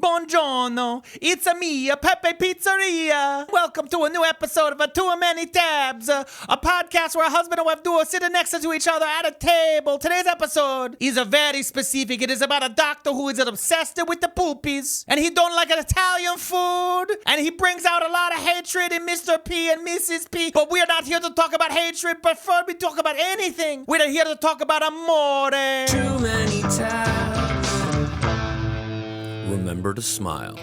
Buongiorno, it's a me, Pepe Pizzaria. Welcome to a new episode of Too Many Tabs, a podcast where a husband and wife duo sit next to each other at a table. Today's episode is very specific. It is about a doctor who is obsessed with the poopies, and he don't like Italian food, and he brings out a lot of hatred in Mr. P and Mrs. P. But we are not here to talk about hatred, before we talk about anything. We are here to talk about amore. Too many tabs. Remember to smile.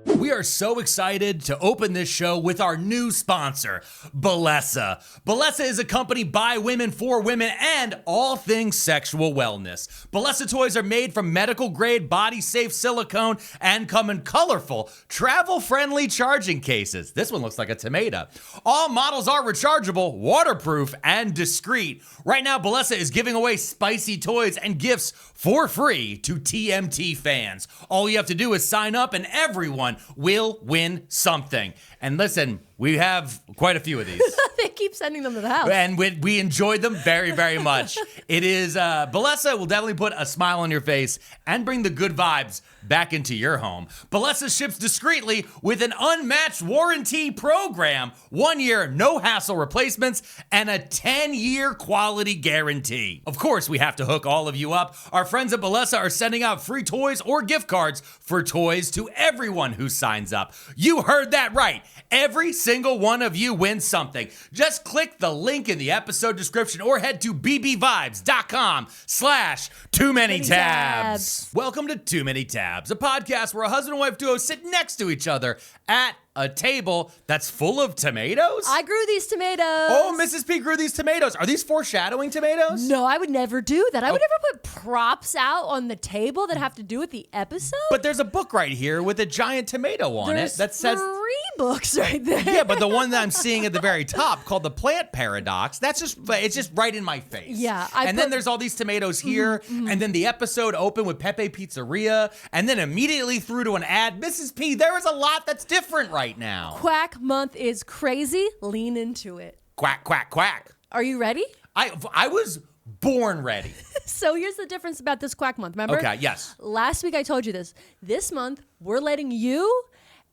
We are so excited to open this show with our new sponsor, Bellesa. Bellesa is a company by women for women and all things sexual wellness. Bellesa toys are made from medical-grade, body-safe silicone and come in colorful, travel-friendly charging cases. This one looks like a tomato. All models are rechargeable, waterproof, and discreet. Right now, Bellesa is giving away spicy toys and gifts for free to TMT fans. All you have to do is sign up and everyone will win something. And listen, we have quite a few of these. They keep sending them to the house. And we enjoyed them very, very much. It is, Bellesa will definitely put a smile on your face and bring the good vibes back into your home. Bellesa ships discreetly with an unmatched warranty program, 1 year, no hassle replacements, and a 10-year quality guarantee. Of course, we have to hook all of you up. Our friends at Bellesa are sending out free toys or gift cards for toys to everyone who signs up. You heard that right. Every single one of you wins something. Just click the link in the episode description or head to bbvibes.com/too-many-tabs. Welcome to Too Many Tabs, a podcast where a husband and wife duo sit next to each other at a table that's full of tomatoes? I grew these tomatoes. Oh, Mrs. P grew these tomatoes. Are these foreshadowing tomatoes? No, I would never do that. I would never put props out on the table that have to do with the episode. But there's a book right here with a giant tomato on There's it that says... 3 books right there. Yeah, but the one that I'm seeing at the very top called the plant paradox, it's just right in my face. Yeah. And then there's all these tomatoes here, and then the episode opened with Pepe Pizzaria, and then immediately through to an ad. Mrs. P, there is a lot that's different right now. Quack Month is crazy. Lean into it. Quack, quack, quack. Are you ready? I was born ready. So here's the difference about this Quack Month, remember? Okay, yes. Last week I told you this. This month, we're letting you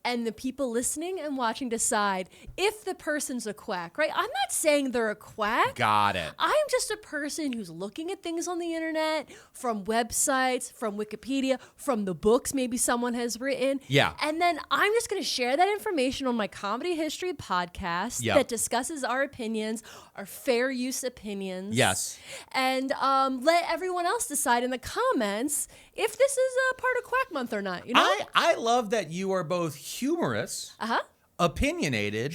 and the people listening and watching decide if the person's a quack, right? I'm not saying they're a quack. Got it. I'm just a person who's looking at things on the internet, from websites, from Wikipedia, from the books maybe someone has written. Yeah. And then I'm just going to share that information on my comedy history podcast that discusses our opinions, our fair use opinions. Yes. And let everyone else decide in the comments if this is a part of Quack Month or not. You know? I love that you are both humorous, opinionated,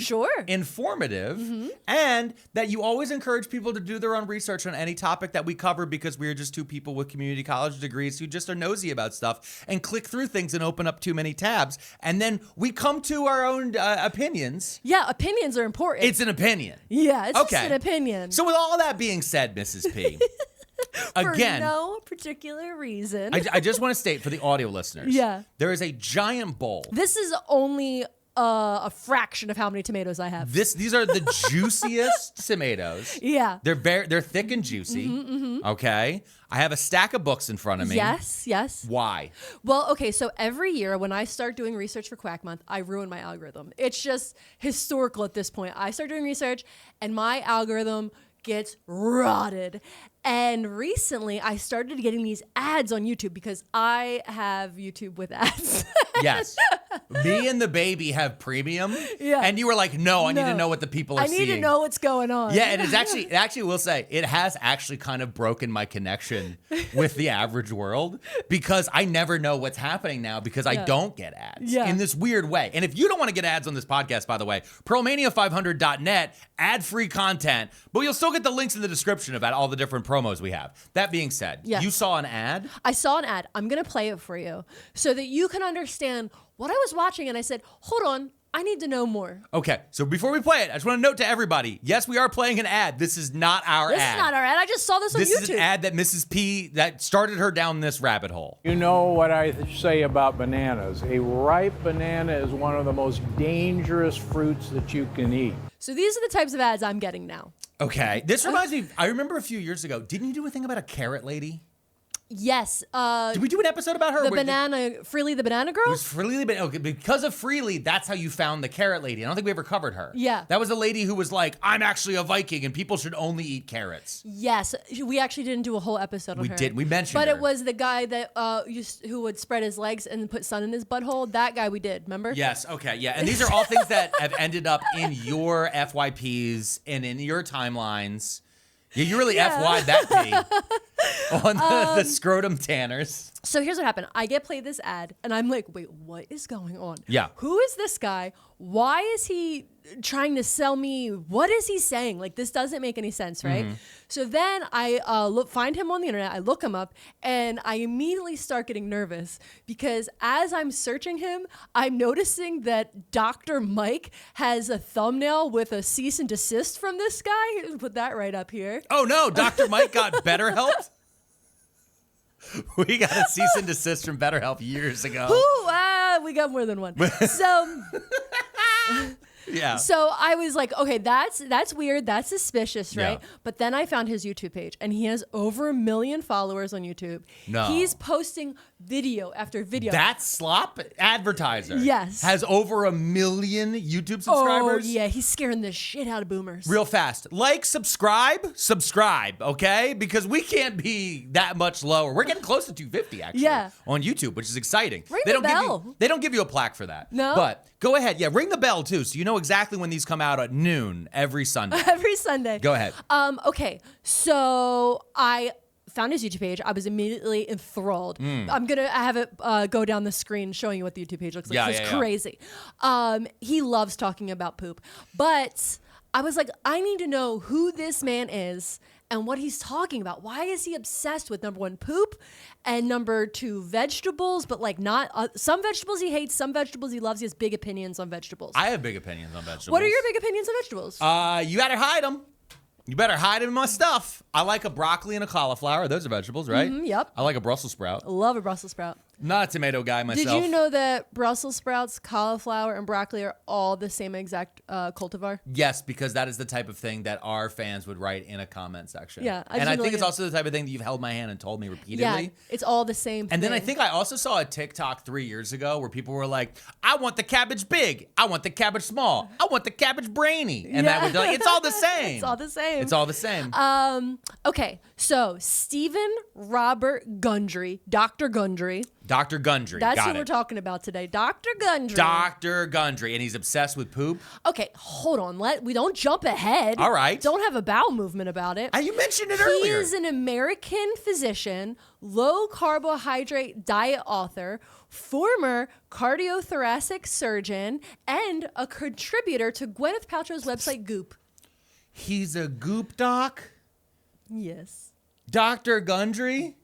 informative, and that you always encourage people to do their own research on any topic that we cover because we're just two people with community college degrees who just are nosy about stuff and click through things and open up too many tabs. And then we come to our own opinions. Yeah, opinions are important. It's an opinion. Yeah, it's just an opinion. So with all that being said, Mrs. P, again, for no particular reason. I just want to state for the audio listeners, there is a giant bowl. This is only a fraction of how many tomatoes I have. These are the juiciest tomatoes. Yeah. They're thick and juicy. Okay. I have a stack of books in front of me. Yes, yes. Why? Well, okay, so every year when I start doing research for Quack Month, I ruin my algorithm. It's just historical at this point. I start doing research and my algorithm gets rotted. And recently I started getting these ads on YouTube because I have YouTube with ads. Yes. Me and the baby have premium. Yeah. And you were like, no, I need to know what the people are seeing. I need to know what's going on. Yeah, and it actually will say, it has actually kind of broken my connection with the average world because I never know what's happening now because I don't get ads in this weird way. And if you don't want to get ads on this podcast, by the way, Pearlmania500.net, ad-free content, but you'll still get the links in the description about all the different promos we have. That being said, you saw an ad? I saw an ad. I'm going to play it for you so that you can understand what I was watching. And I said, hold on, I need to know more. Okay, so before we play it, I just want to note to everybody, yes, we are playing an ad. This is not our ad. This is not our ad. I just saw this on YouTube. This is an ad that Mrs. P, that started her down this rabbit hole. You know what I say about bananas. A ripe banana is one of the most dangerous fruits that you can eat. So these are the types of ads I'm getting now. Okay, this reminds me, I remember a few years ago, didn't you do a thing about a carrot lady? Yes. Did we do an episode about her? Freely the banana girl? It was Freely the okay, because of Freely, that's how you found the carrot lady. I don't think we ever covered her. Yeah. That was a lady who was like, I'm actually a Viking and people should only eat carrots. Yes. We actually didn't do a whole episode on her. We did. We mentioned But her. it was the guy that who would spread his legs and put sun in his butthole. That guy we did, remember? Yes, okay, yeah. And these are all things that have ended up in your FYPs and in your timelines. Yeah, you really FY'd that P on the scrotum tanners. So here's what happened. I get played this ad, and I'm like, wait, what is going on? Yeah. Who is this guy? Why is he trying to sell me? What is he saying? Like, this doesn't make any sense, right? Mm-hmm. So then I find him on the internet. I look him up, and I immediately start getting nervous because as I'm searching him, I'm noticing that Dr. Mike has a thumbnail with a cease and desist from this guy. Put that right up here. Oh no, Dr. Mike got BetterHelp? We got a cease and desist from BetterHelp years ago. Ooh, we got more than one. So... Yeah. So I was like, okay, that's weird. That's suspicious, right? Yeah. But then I found his YouTube page, and he has over 1 million followers on YouTube. No. He's posting video after video. That slop advertiser Yes. has over 1 million YouTube subscribers. Oh, yeah. He's scaring the shit out of boomers. Real fast. Like, subscribe, okay? Because we can't be that much lower. We're getting close to 250, actually, on YouTube, which is exciting. Ring the bell. They don't give you a plaque for that. No. But go ahead. Yeah, ring the bell, too, so you know exactly when these come out at noon every Sunday. Every Sunday. Go ahead. Okay. So I found his YouTube page. I was immediately enthralled. I have it go down the screen showing you what the YouTube page looks like. Yeah, It's crazy. He loves talking about poop. But I was like, I need to know who this man is and what he's talking about. Why is he obsessed with, number one, poop, and number two, vegetables, but like not some vegetables he hates, some vegetables he loves. He has big opinions on vegetables. I have big opinions on vegetables. What are your big opinions on vegetables? You better hide them. You better hide them in my stuff. I like a broccoli and a cauliflower. Those are vegetables, right? Yep. I like a Brussels sprout. Love a Brussels sprout. Not a tomato guy myself. Did you know that Brussels sprouts, cauliflower, and broccoli are all the same exact cultivar? Yes, because that is the type of thing that our fans would write in a comment section. Yeah, and I think it's also the type of thing that you've held my hand and told me repeatedly. Yeah, it's all the same thing. And then I think I also saw a TikTok 3 years ago where people were like, I want the cabbage big. I want the cabbage small. I want the cabbage brainy. And that would like, it's all the same. It's all the same. It's all the same. Okay, so Stephen Robert Gundry, Dr. Gundry. Dr. Gundry. That's Got who it. we're talking about today. Dr. Gundry. Dr. Gundry. And he's obsessed with poop. Okay, hold on. We don't jump ahead. All right. Don't have a bowel movement about it. You mentioned it He earlier. is an American physician, low carbohydrate diet author, former cardiothoracic surgeon, and a contributor to Gwyneth Paltrow's website Goop. He's a goop doc? Yes. Dr. Gundry?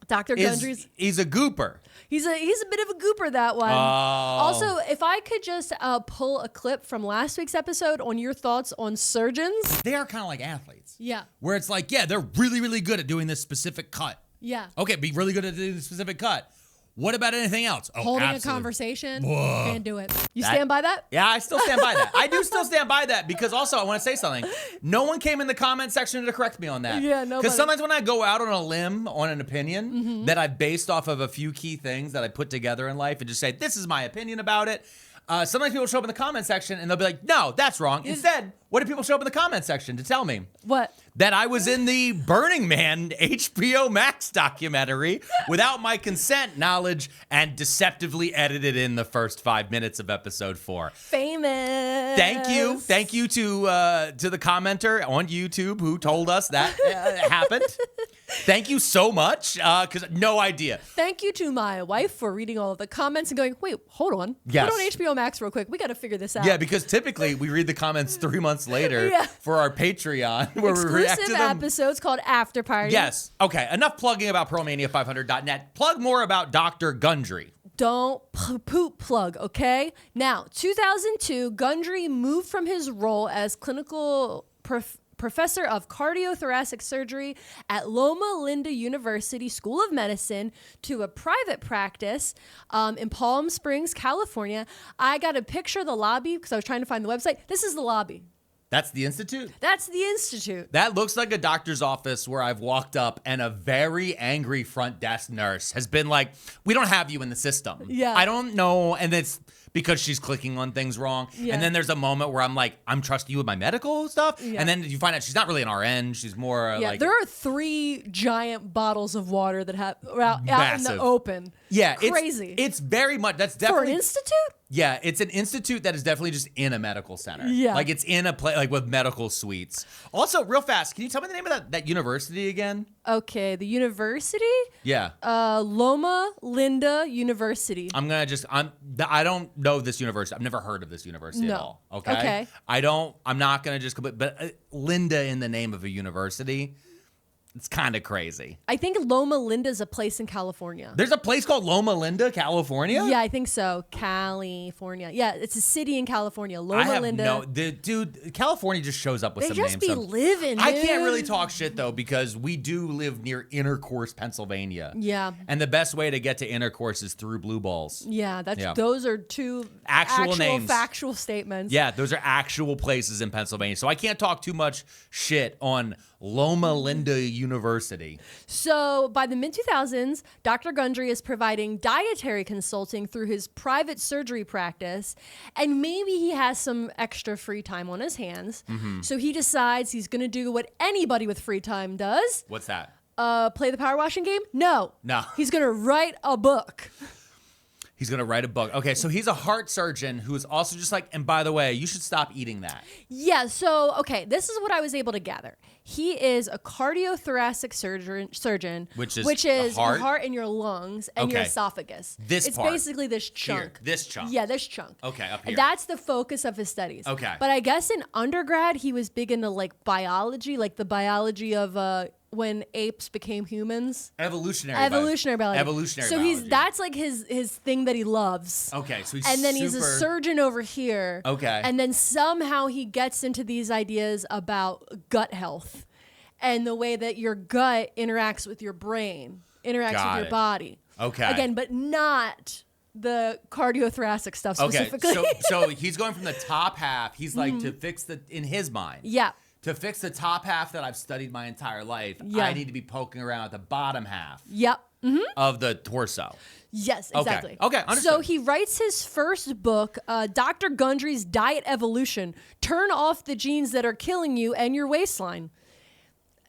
Dr. Gundry's He's a gooper. He's a bit of a gooper, that one. Oh. Also, if I could just pull a clip from last week's episode on your thoughts on surgeons. They are kind of like athletes. Yeah. Where it's like, yeah, they're really, really good at doing this specific cut. Yeah. Okay, be really good at doing this specific cut. What about anything else? Oh, Holding absolutely. a conversation. Whoa. Can't do it. You stand by that? Yeah, I still stand by that. I do still stand by that because also I want to say something. No one came in the comment section to correct me on that. Yeah, nobody. Because sometimes when I go out on a limb on an opinion that I've based off of a few key things that I put together in life and just say, this is my opinion about it. Sometimes people show up in the comment section and they'll be like, no, that's wrong. Instead, what do people show up in the comment section to tell me? What? That I was in the Burning Man HBO Max documentary without my consent, knowledge, and deceptively edited in the first 5 minutes of episode 4. Famous. Thank you to the commenter on YouTube who told us that happened. Thank you so much, because no idea. Thank you to my wife for reading all of the comments and going, wait, hold on. Yes. Put on HBO Max real quick. We got to figure this out. Yeah, because typically we read the comments 3 months later for our Patreon where we react to Exclusive them. episodes called After Party. Yes. Okay, enough plugging about Pearlmania500.net. Plug more about Dr. Gundry. Don't poop plug, okay? Now, 2002, Gundry moved from his role as clinical professor of cardiothoracic surgery at Loma Linda University School of Medicine to a private practice in Palm Springs, California. I got a picture of the lobby because I was trying to find the website. This is the lobby. That's the Institute? That's the Institute. That looks like a doctor's office where I've walked up and a very angry front desk nurse has been like, we don't have you in the system. Yeah. I don't know. And it's because she's clicking on things wrong. Yeah. And then there's a moment where I'm like, I'm trusting you with my medical stuff. Yeah. And then you find out she's not really an RN. She's more Yeah, like. there are 3 giant bottles of water that have out in the Massive. open. Yeah, Crazy. It's very much. That's For definitely an institute? Yeah, it's an institute that is definitely just in a medical center. Yeah. Like it's in a place like with medical suites. Also, real fast, can you tell me the name of that university again? Okay, the university? Yeah. Loma Linda University. I don't know this university. I've never heard of this university at all. Okay. I'm not gonna just but Linda in the name of a university. It's kind of crazy. I think Loma Linda's a place in California. There's a place called Loma Linda, California? Yeah, I think so. California. Yeah, it's a city in California. Loma Linda. Dude, California just shows up with They some just names. be living, I can't dude. really talk shit though because we do live near Intercourse, Pennsylvania. Yeah. And the best way to get to Intercourse is through Blue Balls. Yeah, Yeah. those are 2 Actual names. factual statements. Yeah, those are actual places in Pennsylvania. So I can't talk too much shit on Loma Linda University. So by the mid-2000s, Dr. Gundry is providing dietary consulting through his private surgery practice, and maybe he has some extra free time on his hands. Mm-hmm. So he decides he's going to do what anybody with free time does. What's that? Play the power washing game? No. He's going to write a book. He's going to write a book. Okay, so he's a heart surgeon who is also just like, and by the way, you should stop eating that. Yeah, so, okay, this is what I was able to gather. He is a cardiothoracic surgeon, Which is your the heart? heart and your lungs and your Okay. esophagus. This it's part. basically this chunk. Here, this chunk. Yeah, this chunk. Okay, up here. And that's the focus of his studies. Okay. But I guess in undergrad, he was big into like biology, like the biology of when apes became humans. Evolutionary biology. Evolutionary so biology. that's like his thing that he loves. Okay, so he's And then he's a super- surgeon over here. Okay. And then somehow he gets into these ideas about gut health and the way that your gut interacts with your brain, interacts Got with your it. body. Okay. Again, but not the cardiothoracic stuff Okay, specifically. so he's going from the top half. He's like to fix in his mind. Yeah. To fix the top half that I've studied my entire life, Yeah. I need to be poking around at the bottom half Yep. of the torso. Yes, Okay. exactly. Okay, So understood. he writes his first book, Dr. Gundry's Diet Evolution. Turn off the genes that are killing you and your waistline.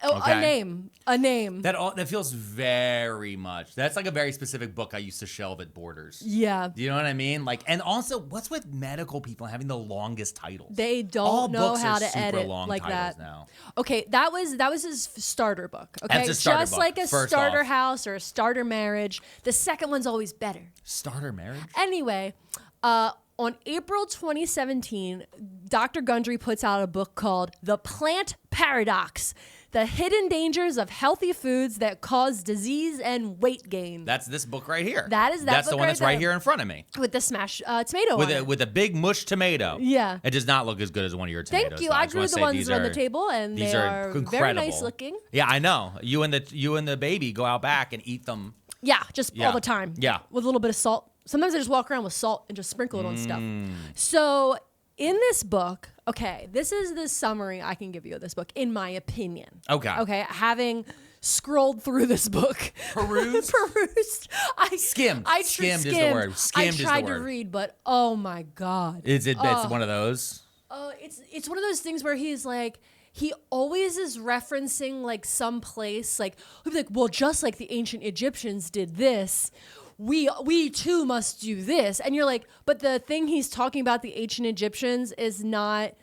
Oh, Okay. A name. That feels very much. That's like a very specific book I used to shelve at Borders. Yeah. Do you know what I mean? Like, and also, what's with medical people having the longest titles? They don't All know books how are to super edit long like titles that. now. Okay, that was his starter book. Okay, That's a starter just book, like a first starter off. house or a starter marriage. The second one's always better. Starter marriage? Anyway, on April 2017, Dr. Gundry puts out a book called The Plant Paradox: The Hidden Dangers of Healthy Foods That Cause Disease and Weight Gain. That's this book right here. That's the book one that's right right there. here in front of me. With the smashed tomato on it. With a big mush tomato. Yeah. It does not look as good as one of your tomatoes. Thank you. though. I just grew wanna the say ones these around the are- table, and these they are are incredible. very nice looking. Yeah, I know. You and the baby go out back and eat them. Yeah, just Yeah. all the time. Yeah. With a little bit of salt. Sometimes I just walk around with salt and just sprinkle it on stuff. Mm. So in this book, okay, this is the summary I can give you of this book, in my opinion. Okay. Okay, having scrolled through this book. Perused? Perused. Skimmed. Skimmed is the skimmed. word. Skimmed is I the tried to word. read, but oh my God. It's one of those. It's one of those things where he's like, he always is referencing like some place, like he'll be like, well, just like the ancient Egyptians did this, we too must do this. And you're like, but the thing he's talking about, the ancient Egyptians, is not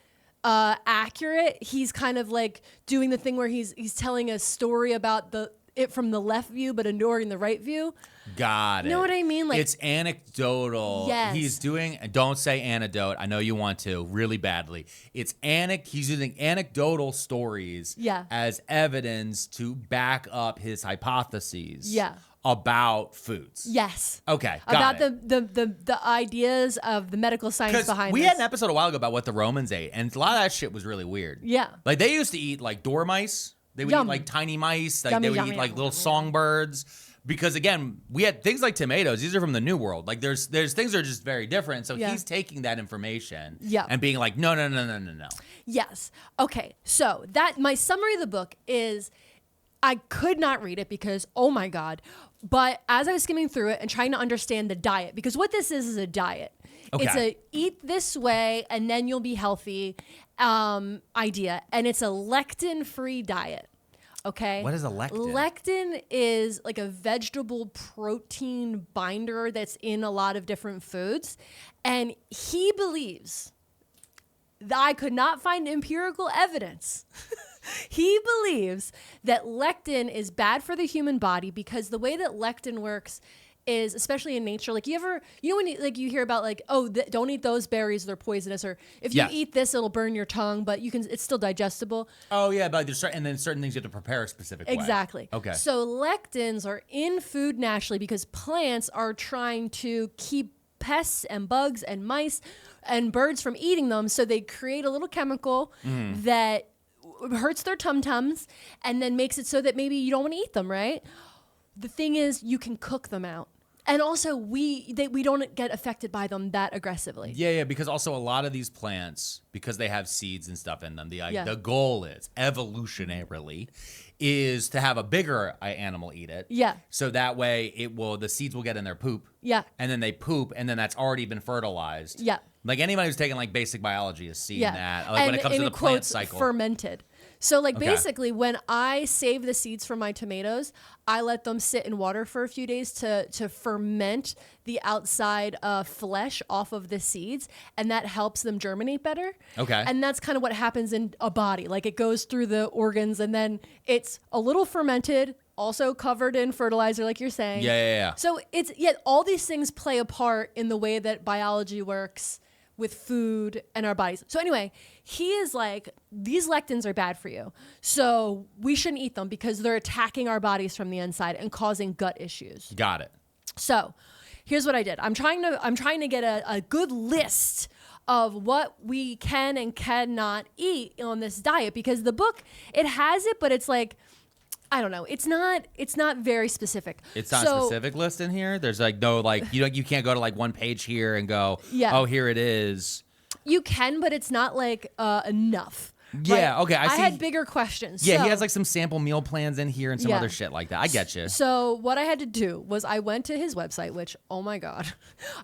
accurate. He's kind of like doing the thing where he's telling a story about it from the left view, but ignoring the right view. Got it. You know what I mean? Like, it's anecdotal. Yes. He's doing, don't say anecdote. I know you want to really badly. He's using anecdotal stories Yeah. as evidence to back up his hypotheses Yeah. about foods. Yes. Okay. Got About it. the ideas of the medical science Because behind we this. had an episode a while ago about what the Romans ate, and a lot of that shit was really weird. Yeah. Like they used to eat like dormice. They would Yum. eat like tiny mice. Like Yummy, they would yummy, eat like yummy, little yummy. songbirds. Because again, we had things like tomatoes. These are from the New World. Like there's things that are just very different. So he's taking that information and being like, no. Yes. Okay. So that my summary of the book is, I could not read it because, oh my God. But as I was skimming through it and trying to understand the diet, because what this is a diet. Okay. It's a eat this way and then you'll be healthy idea. And it's a lectin-free diet. Okay. What is a lectin? Lectin is like a vegetable protein binder that's in a lot of different foods. And he believes that I could not find empirical evidence. He believes that lectin is bad for the human body because the way that lectin works is, especially in nature, like when you hear about like, oh, don't eat those berries, they're poisonous, or if you eat this, it'll burn your tongue, but it's still digestible. Oh yeah, but there's and then certain things you have to prepare a specific way. Exactly. Okay. So lectins are in food naturally because plants are trying to keep pests and bugs and mice and birds from eating them. So they create a little chemical that hurts their tum-tums and then makes it so that maybe you don't want to eat them, right? The thing is, you can cook them out. And also, we don't get affected by them that aggressively. Yeah, because also a lot of these plants, because they have seeds and stuff in them, the goal is, evolutionarily, is to have a bigger animal eat it. Yeah. So that way, the seeds will get in their poop. Yeah. And then they poop, and then that's already been fertilized. Yeah. Like anybody who's taken like basic biology has seen that. Like and when it comes to the plant cycle. Fermented. So like basically when I save the seeds from my tomatoes, I let them sit in water for a few days to ferment the outside flesh off of the seeds, and that helps them germinate better. Okay. And that's kind of what happens in a body. Like it goes through the organs and then it's a little fermented, also covered in fertilizer like you're saying. Yeah. So all these things play a part in the way that biology works with food and our bodies. So anyway, he is like, these lectins are bad for you. So we shouldn't eat them because they're attacking our bodies from the inside and causing gut issues. Got it. So here's what I did. I'm trying to get a good list of what we can and cannot eat on this diet, because the book, it has it, but it's like, I don't know. It's not very specific. It's not a specific list in here. There's like no like you can't go to like one page here and go, oh, here it is. You can, but it's not like enough. Yeah, like, okay. I see. had bigger questions. Yeah, so, he has like some sample meal plans in here and some other shit like that. I get you. So what I had to do was I went to his website, which, oh my God,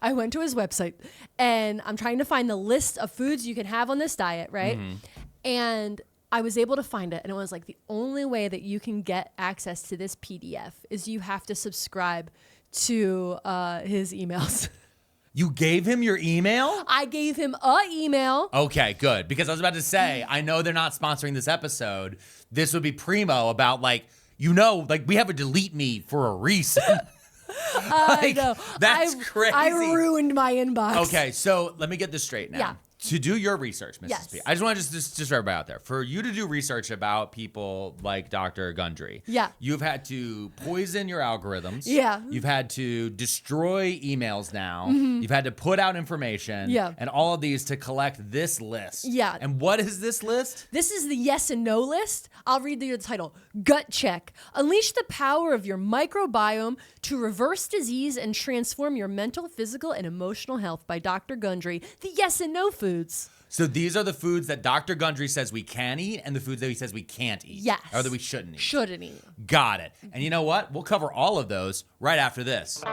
I went to his website and I'm trying to find the list of foods you can have on this diet, right? Mm-hmm. And I was able to find it, and it was like the only way that you can get access to this PDF is you have to subscribe to his emails. You gave him your email? I gave him an email. Okay, good. Because I was about to say, I know they're not sponsoring this episode. This would be primo about like we have a delete me for a reason. I know. That's crazy. I ruined my inbox. Okay, so let me get this straight now. Yeah. To do your research, Mrs. Yes. P, I just want to just for everybody out there, for you to do research about people like Dr. Gundry, you've had to poison your algorithms. Yeah. You've had to destroy emails now. Mm-hmm. You've had to put out information. Yeah. And all of these to collect this list. Yeah. And what is this list? This is the yes and no list. I'll read the title. Gut Check. Unleash the power of your microbiome to reverse disease and transform your mental, physical, and emotional health by Dr. Gundry. The yes and no foods. So these are the foods that Dr. Gundry says we can eat and the foods that he says we can't eat. Yes. Or that we shouldn't eat. Shouldn't eat. Got it. And you know what? We'll cover all of those right after this.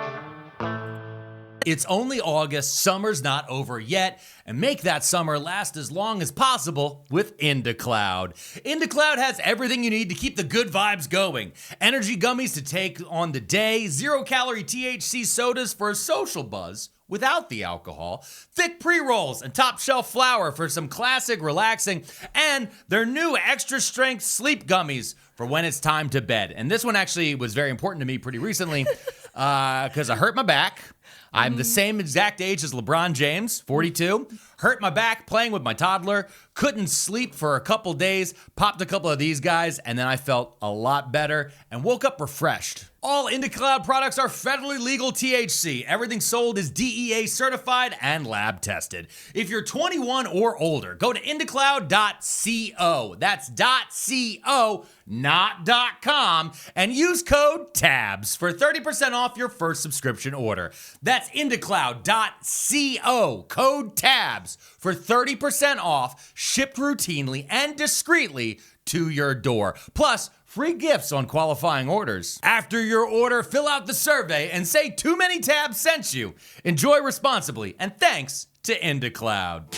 It's only August, summer's not over yet, and make that summer last as long as possible with IndaCloud. IndaCloud has everything you need to keep the good vibes going. Energy gummies to take on the day, 0-calorie THC sodas for a social buzz without the alcohol, thick pre-rolls and top shelf flour for some classic relaxing, and their new extra strength sleep gummies for when it's time to bed. And this one actually was very important to me pretty recently because I hurt my back. I'm the same exact age as LeBron James, 42. Hurt my back playing with my toddler. Couldn't sleep for a couple days. Popped a couple of these guys, and then I felt a lot better and woke up refreshed. All IndaCloud products are federally legal THC. Everything sold is DEA certified and lab tested. If you're 21 or older, go to indacloud.co. That's .co, not .com, and use code TABS for 30% off your first subscription order. That's indacloud.co, code TABS for 30% off, shipped routinely and discreetly to your door. Plus, free gifts on qualifying orders. After your order, fill out the survey and say Too Many Tabs sent you. Enjoy responsibly, and thanks to IndaCloud.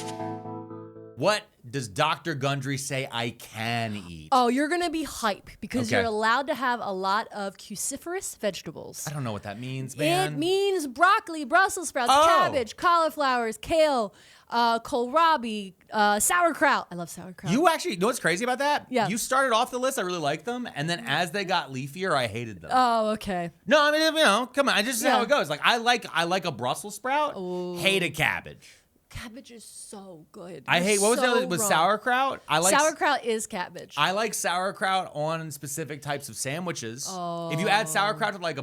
What does Dr. Gundry say I can eat? Oh, you're gonna be hype because Okay. you're allowed to have a lot of cruciferous vegetables. I don't know what that means, man. It means broccoli, Brussels sprouts, Oh. cabbage, cauliflowers, kale, kohlrabi, sauerkraut. I love sauerkraut. You actually, you know what's crazy about that? Yeah. You started off the list, I really liked them, and then as they got leafier, I hated them. Oh, okay. No, I mean, you know, come on, I just Yeah. how it goes. Like, I like a Brussels sprout, hate a cabbage. Cabbage is so good. I hate, what was the so other, was wrong. sauerkraut? I like Sauerkraut is cabbage. I like sauerkraut on specific types of sandwiches. If you add sauerkraut to like a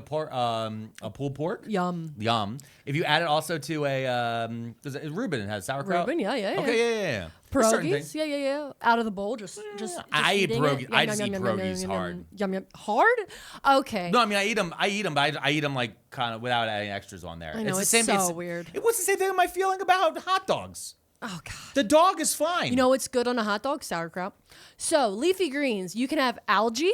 pulled pork, Yum. yum. If you add it also to a Reuben has sauerkraut. Reuben, yeah. Okay, yeah. There's certain Pierogies, things. yeah. Out of the bowl, just I eat eating pierogi- it. I Yum, just yum, eat yum, yum, pierogies yum, hard. Yum. Hard? Okay. No, I mean I eat them like kind of without adding extras on there. I know, the it's same, so weird. It was the same thing with my feeling about hot dogs. Oh, God. The dog is fine. You know what's good on a hot dog? Sauerkraut. So, leafy greens. You can have algae,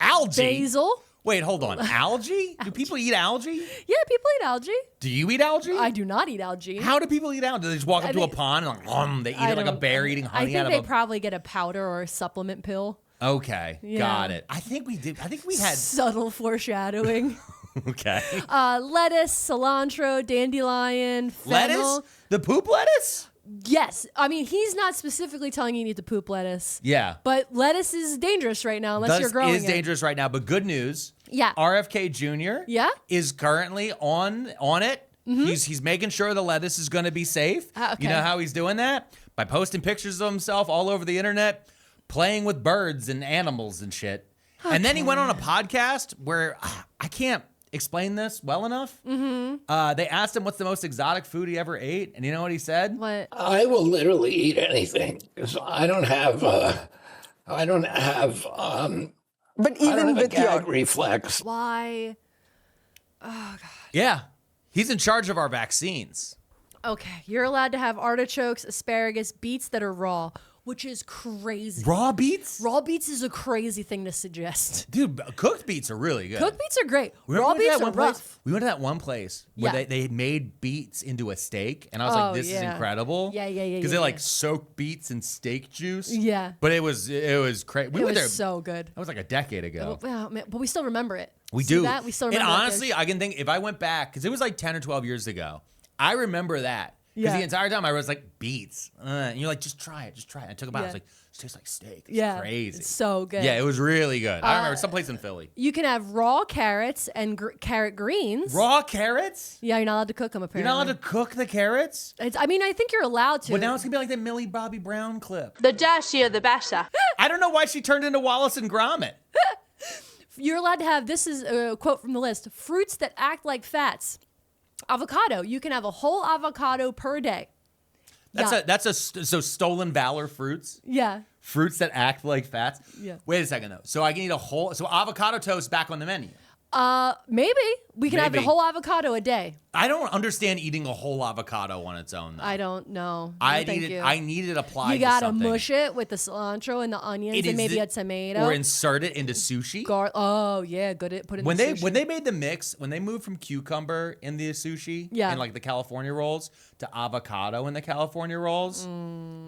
algae. basil. Wait, hold on. Algae? Do people eat algae? Yeah, people eat algae. Do you eat algae? I do not eat algae. How do people eat algae? Do they just walk up I to a think- pond and they eat I it like a don't- bear eating I honey think out they of a... probably get a powder or a supplement pill. Okay, Yeah. got it. I think we did. I think we had... Subtle foreshadowing. Okay. Lettuce, cilantro, dandelion, fennel. Lettuce? The poop lettuce? Yes. I mean, he's not specifically telling you need to poop lettuce. Yeah. But lettuce is dangerous right now unless you're This growing is it. dangerous right now, but good news. Yeah. RFK Jr. Yeah? is currently on it. He's making sure the lettuce is going to be safe. Ah, okay. You know how he's doing that? By posting pictures of himself all over the internet, playing with birds and animals and shit. And then he went on a podcast where I can't explain this well enough. They asked him what's the most exotic food he ever ate, and you know what he said? What? I will literally eat anything because I don't have But I don't have even a with gag your reflex. Why? Yeah. He's in charge of our vaccines. Okay, you're allowed to have artichokes, asparagus, beets that are raw, which is crazy. Raw beets? Raw beets is a crazy thing to suggest. Dude, cooked beets are really good. Cooked beets are great. Remember Raw we went to beets that are one place? rough. We went to that one place where Yeah. they made beets into a steak, and I was Oh, like, "This is yeah. incredible." Yeah. Because they like soaked beets in steak juice. Yeah. But it was crazy. We It went was there. so good. That was like a decade ago. Well, man, but we still remember it. We See do. that? We still And remember that honestly, dish. I can think if I went back because it was like 10 or 12 years ago. I remember that. Because Yeah. the entire time I was like, beets. And you're like, just try it. I took a bite. I was Yeah. like, it tastes like steak. It's Yeah, crazy. it's so good. Yeah, it was really good. I remember someplace in Philly. You can have raw carrots and carrot greens. Raw carrots? Yeah, you're not allowed to cook them, You're apparently. not allowed to cook the carrots? I mean, I think you're allowed to. But now it's gonna be like the Millie Bobby Brown clip. The dirtier, the better. I don't know why she turned into Wallace and Gromit. You're allowed to have, this is a quote from the list, fruits that act like fats. Avocado. You can have a whole avocado per day. So stolen valor fruits. Yeah. Fruits that act like fats. Yeah. Wait a second though. So I can eat so avocado toast back on the menu. Maybe. We can have the Maybe. whole avocado a day. I don't understand eating a whole avocado on its own though. I don't know. I No, thank need it. you. I need it applied You gotta to something. mush it with the cilantro and the onions It and is maybe the- a tomato. Or insert it into sushi. Oh yeah, good. Put it in When the they sushi. when they made the mix, when they moved from cucumber in the sushi Yeah. and like the California rolls to avocado in the California rolls,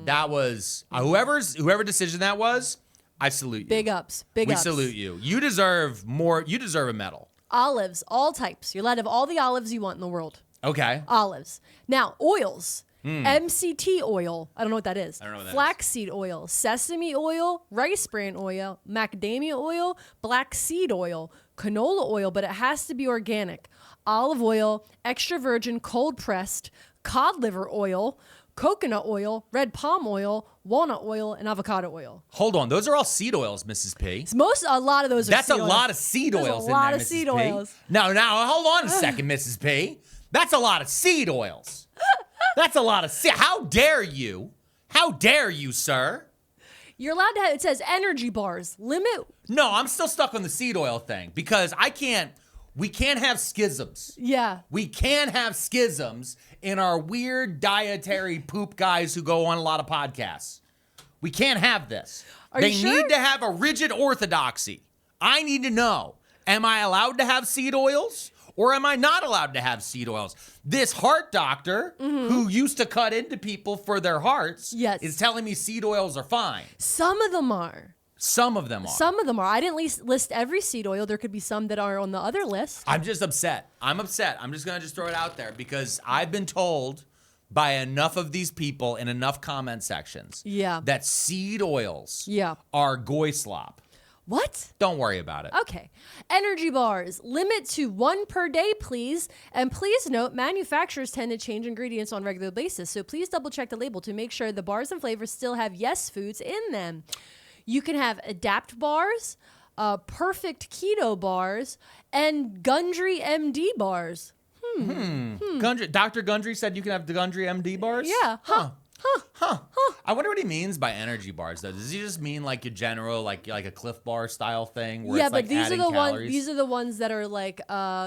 that was whoever decision that was. I salute you. Big ups. Big We ups. salute you. You deserve more. You deserve a medal. Olives, all types. You're allowed to have all the olives you want in the world. Okay. Olives. Now, oils. MCT oil. I don't know what that is. I don't know what that is. Flaxseed oil, sesame oil, rice bran oil, macadamia oil, black seed oil, canola oil, but it has to be organic. Olive oil, extra virgin cold pressed, cod liver oil, coconut oil, red palm oil, walnut oil, and avocado oil. Hold on, those are all seed oils, Mrs. P. A lot of those are That's seed a oils. lot of seed There's oils a in lot there, of Mrs. seed P. oils. Now, hold on a second, Mrs. P. That's a lot of seed oils. That's a lot of seed. How dare you? How dare you, sir? You're allowed to have, it says energy bars. Limit. No, I'm still stuck on the seed oil thing because we can't have schisms. Yeah. We can't have schisms in our weird dietary poop guys who go on a lot of podcasts. We can't have this. Are They you sure? need to have a rigid orthodoxy. I need to know, am I allowed to have seed oils or am I not allowed to have seed oils? This heart doctor who used to cut into people for their hearts Yes. is telling me seed oils are fine. Some of them are. Some of them are. Some of them are. I didn't list every seed oil. There could be some that are on the other list. I'm just upset. I'm upset. I'm just going to throw it out there because I've been told by enough of these people in enough comment sections Yeah. that seed oils Yeah. are goy slop. What? Don't worry about it. Okay. Energy bars. Limit to 1 per day, please. And please note, manufacturers tend to change ingredients on a regular basis. So please double check the label to make sure the bars and flavors still have yes foods in them. You can have Adapt bars, Perfect Keto bars, and Gundry MD bars. Gundry, Dr. Gundry said you can have the Gundry MD bars? Yeah. Huh. I wonder what he means by energy bars, though. Does he just mean like a general, like a Cliff Bar style thing? Where Yeah, it's but like these are adding the calories? ones. These are the ones that are like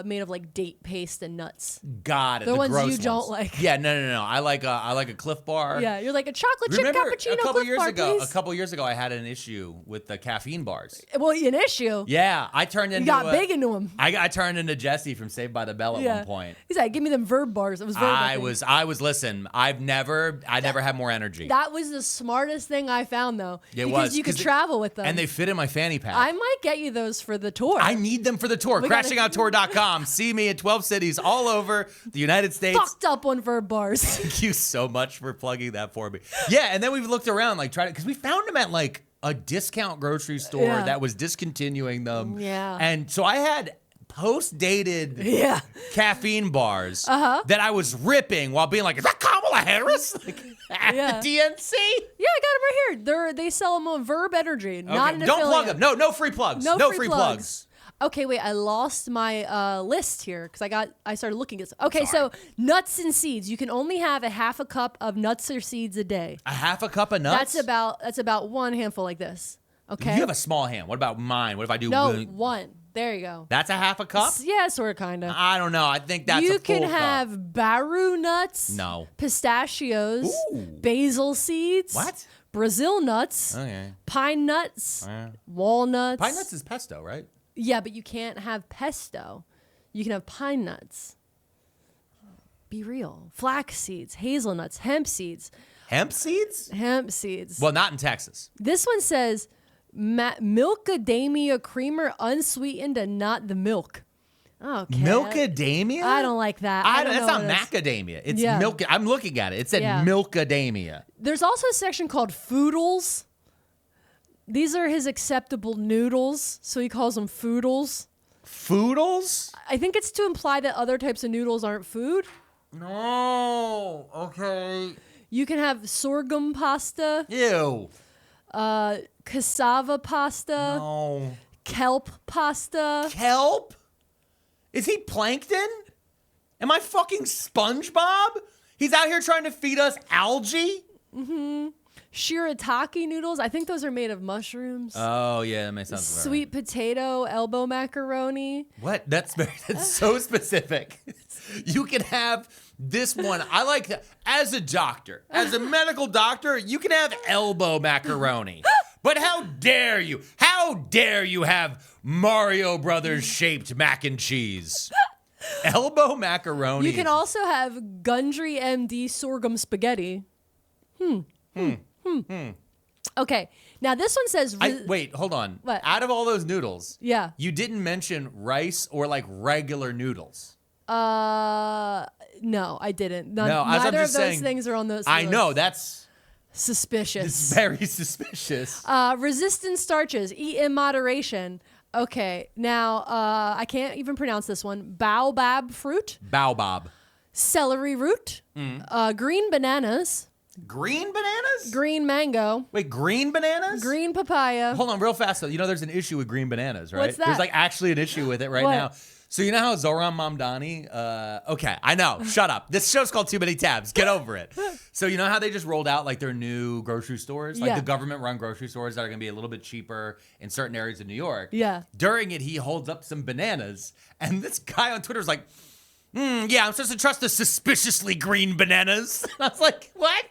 made of like date paste and nuts. Got it. The ones gross you don't like. Yeah, no. I like a Cliff Bar. Yeah, you're like a chocolate chip Remember cappuccino. a couple Cliff years bar, ago? please. A couple years ago, I had an issue with the caffeine bars. Well, an issue. Yeah, I turned into. You got big into them. I turned into Jesse from Saved by the Bell at one point. He's like, give me them verb bars. It was verb. I was. Listen, I never had more energy. That was the smartest thing I found, though. It because was, you could 'cause travel with them. and they fit in my fanny pack. I might get you those for the tour. I need them for the tour. We gotta- CrashingOutTour.com. See me in 12 cities all over the United States. fucked up on verb bars. Thank you so much for plugging that for me. Yeah, and then we've looked around, like tried because we found them at like a discount grocery store Yeah. that was discontinuing them. Yeah. And so I had post-dated Yeah. caffeine bars that I was ripping while being like, is that Kamala Harris? Like, Yeah. DNC? Yeah, I got them right here. They sell them on Verb Energy, not an Don't plug affiliate. them. No free plugs. No free plugs. Okay, wait. I lost my list here because I started looking at. Okay, so nuts and seeds. You can only have a half a cup of nuts or seeds a day. A half a cup of nuts? That's about one handful like this. Okay. You have a small hand. What about mine? What if I do? No, one. There you go. That's a half a cup? Yeah, sort of, kind of. I don't know. I think that's You a full can cup. have Baru nuts. No. Pistachios. Ooh. Basil seeds. What? Brazil nuts. Okay. Pine nuts. Walnuts. Pine nuts is pesto, right? Yeah, but you can't have pesto. You can have pine nuts. Be real. Flax seeds, hazelnuts, hemp seeds. Hemp seeds? Hemp seeds. Well, not in Texas. This one says Milkadamia creamer unsweetened and not the milk. Okay. Milkadamia? I don't like that. I don't That's know not what it is. macadamia. It's Yeah. milk. I'm looking at it. It said Yeah. milkadamia. There's also a section called foodles. These are his acceptable noodles, so he calls them foodles. Foodles? I think it's to imply that other types of noodles aren't food. No. Okay. You can have sorghum pasta, Ew. cassava pasta, No. kelp pasta. Kelp? Is he plankton? Am I fucking SpongeBob? He's out here trying to feed us algae? Shirataki noodles. I think those are made of mushrooms. Oh, yeah, that makes sense. Sweet potato elbow macaroni. What? That's so specific. You can have this one. I like that. As a doctor, as a medical doctor, you can have elbow macaroni. But how dare you? How dare you have Mario Brothers shaped mac and cheese? Elbow macaroni. You can also have Gundry MD sorghum spaghetti. Okay, now this one says. Wait, hold on. What? Out of all those noodles, Yeah. you didn't mention rice or like regular noodles. No, I didn't. No, as I'm neither of just those saying, things are on those. I list. know that's Suspicious. very suspicious. Resistant starches. Eat in moderation. Okay, now I can't even pronounce this one. Baobab fruit, Baobab. celery root, green bananas, Green bananas? green mango, Wait, green bananas? green papaya. Hold on real fast though. You know there's an issue with green bananas, right? What's that? There's like actually an issue with it right What? now. So you know how Zoran Mamdani, okay, I know, shut up. This show's called Too Many Tabs, get over it. So you know how they just rolled out like their new grocery stores? Like Yeah. the government run grocery stores that are gonna be a little bit cheaper in certain areas of New York. Yeah. During it, he holds up some bananas and this guy on Twitter is like, yeah, I'm supposed to trust the suspiciously green bananas. And I was like, what?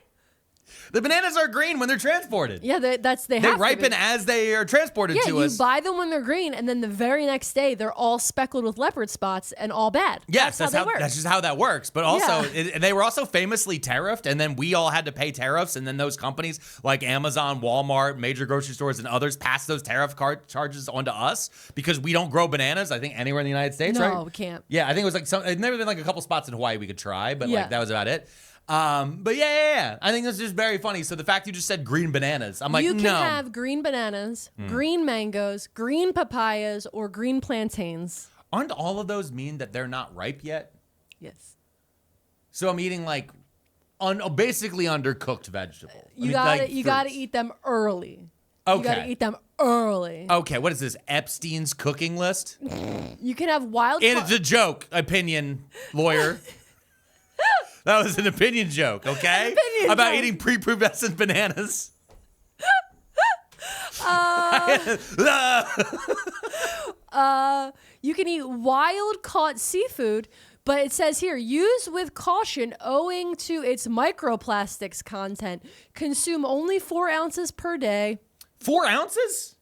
The bananas are green when they're transported. Yeah, they They have to ripen be. as they are transported Yeah, to you us. buy them when they're green, and then the very next day they're all speckled with leopard spots and all bad. Yes, that's how they work. that's just how that works. But also, Yeah. they were also famously tariffed, and then we all had to pay tariffs, and then those companies like Amazon, Walmart, major grocery stores, and others passed those tariff charges onto us because we don't grow bananas. I think anywhere in the United States, right? No, we can't. Yeah, I think it was like it'd never been like a couple spots in Hawaii we could try, but Yeah. like that was about it. But yeah. I think this is just very funny. So the fact you just said green bananas, I'm like, You can no. have green bananas, green mangoes, green papayas, or green plantains. Aren't all of those mean that they're not ripe yet? Yes. So I'm eating like basically undercooked vegetable. You gotta eat them early. Okay. You gotta eat them early. Okay, what is this? Epstein's cooking list? You can have wild. And it's a joke, opinion lawyer. That was an opinion joke, okay? Opinion About joke. eating prepubescent bananas. You can eat wild caught seafood, but it says here, use with caution owing to its microplastics content. Consume only 4 ounces per day. 4 ounces?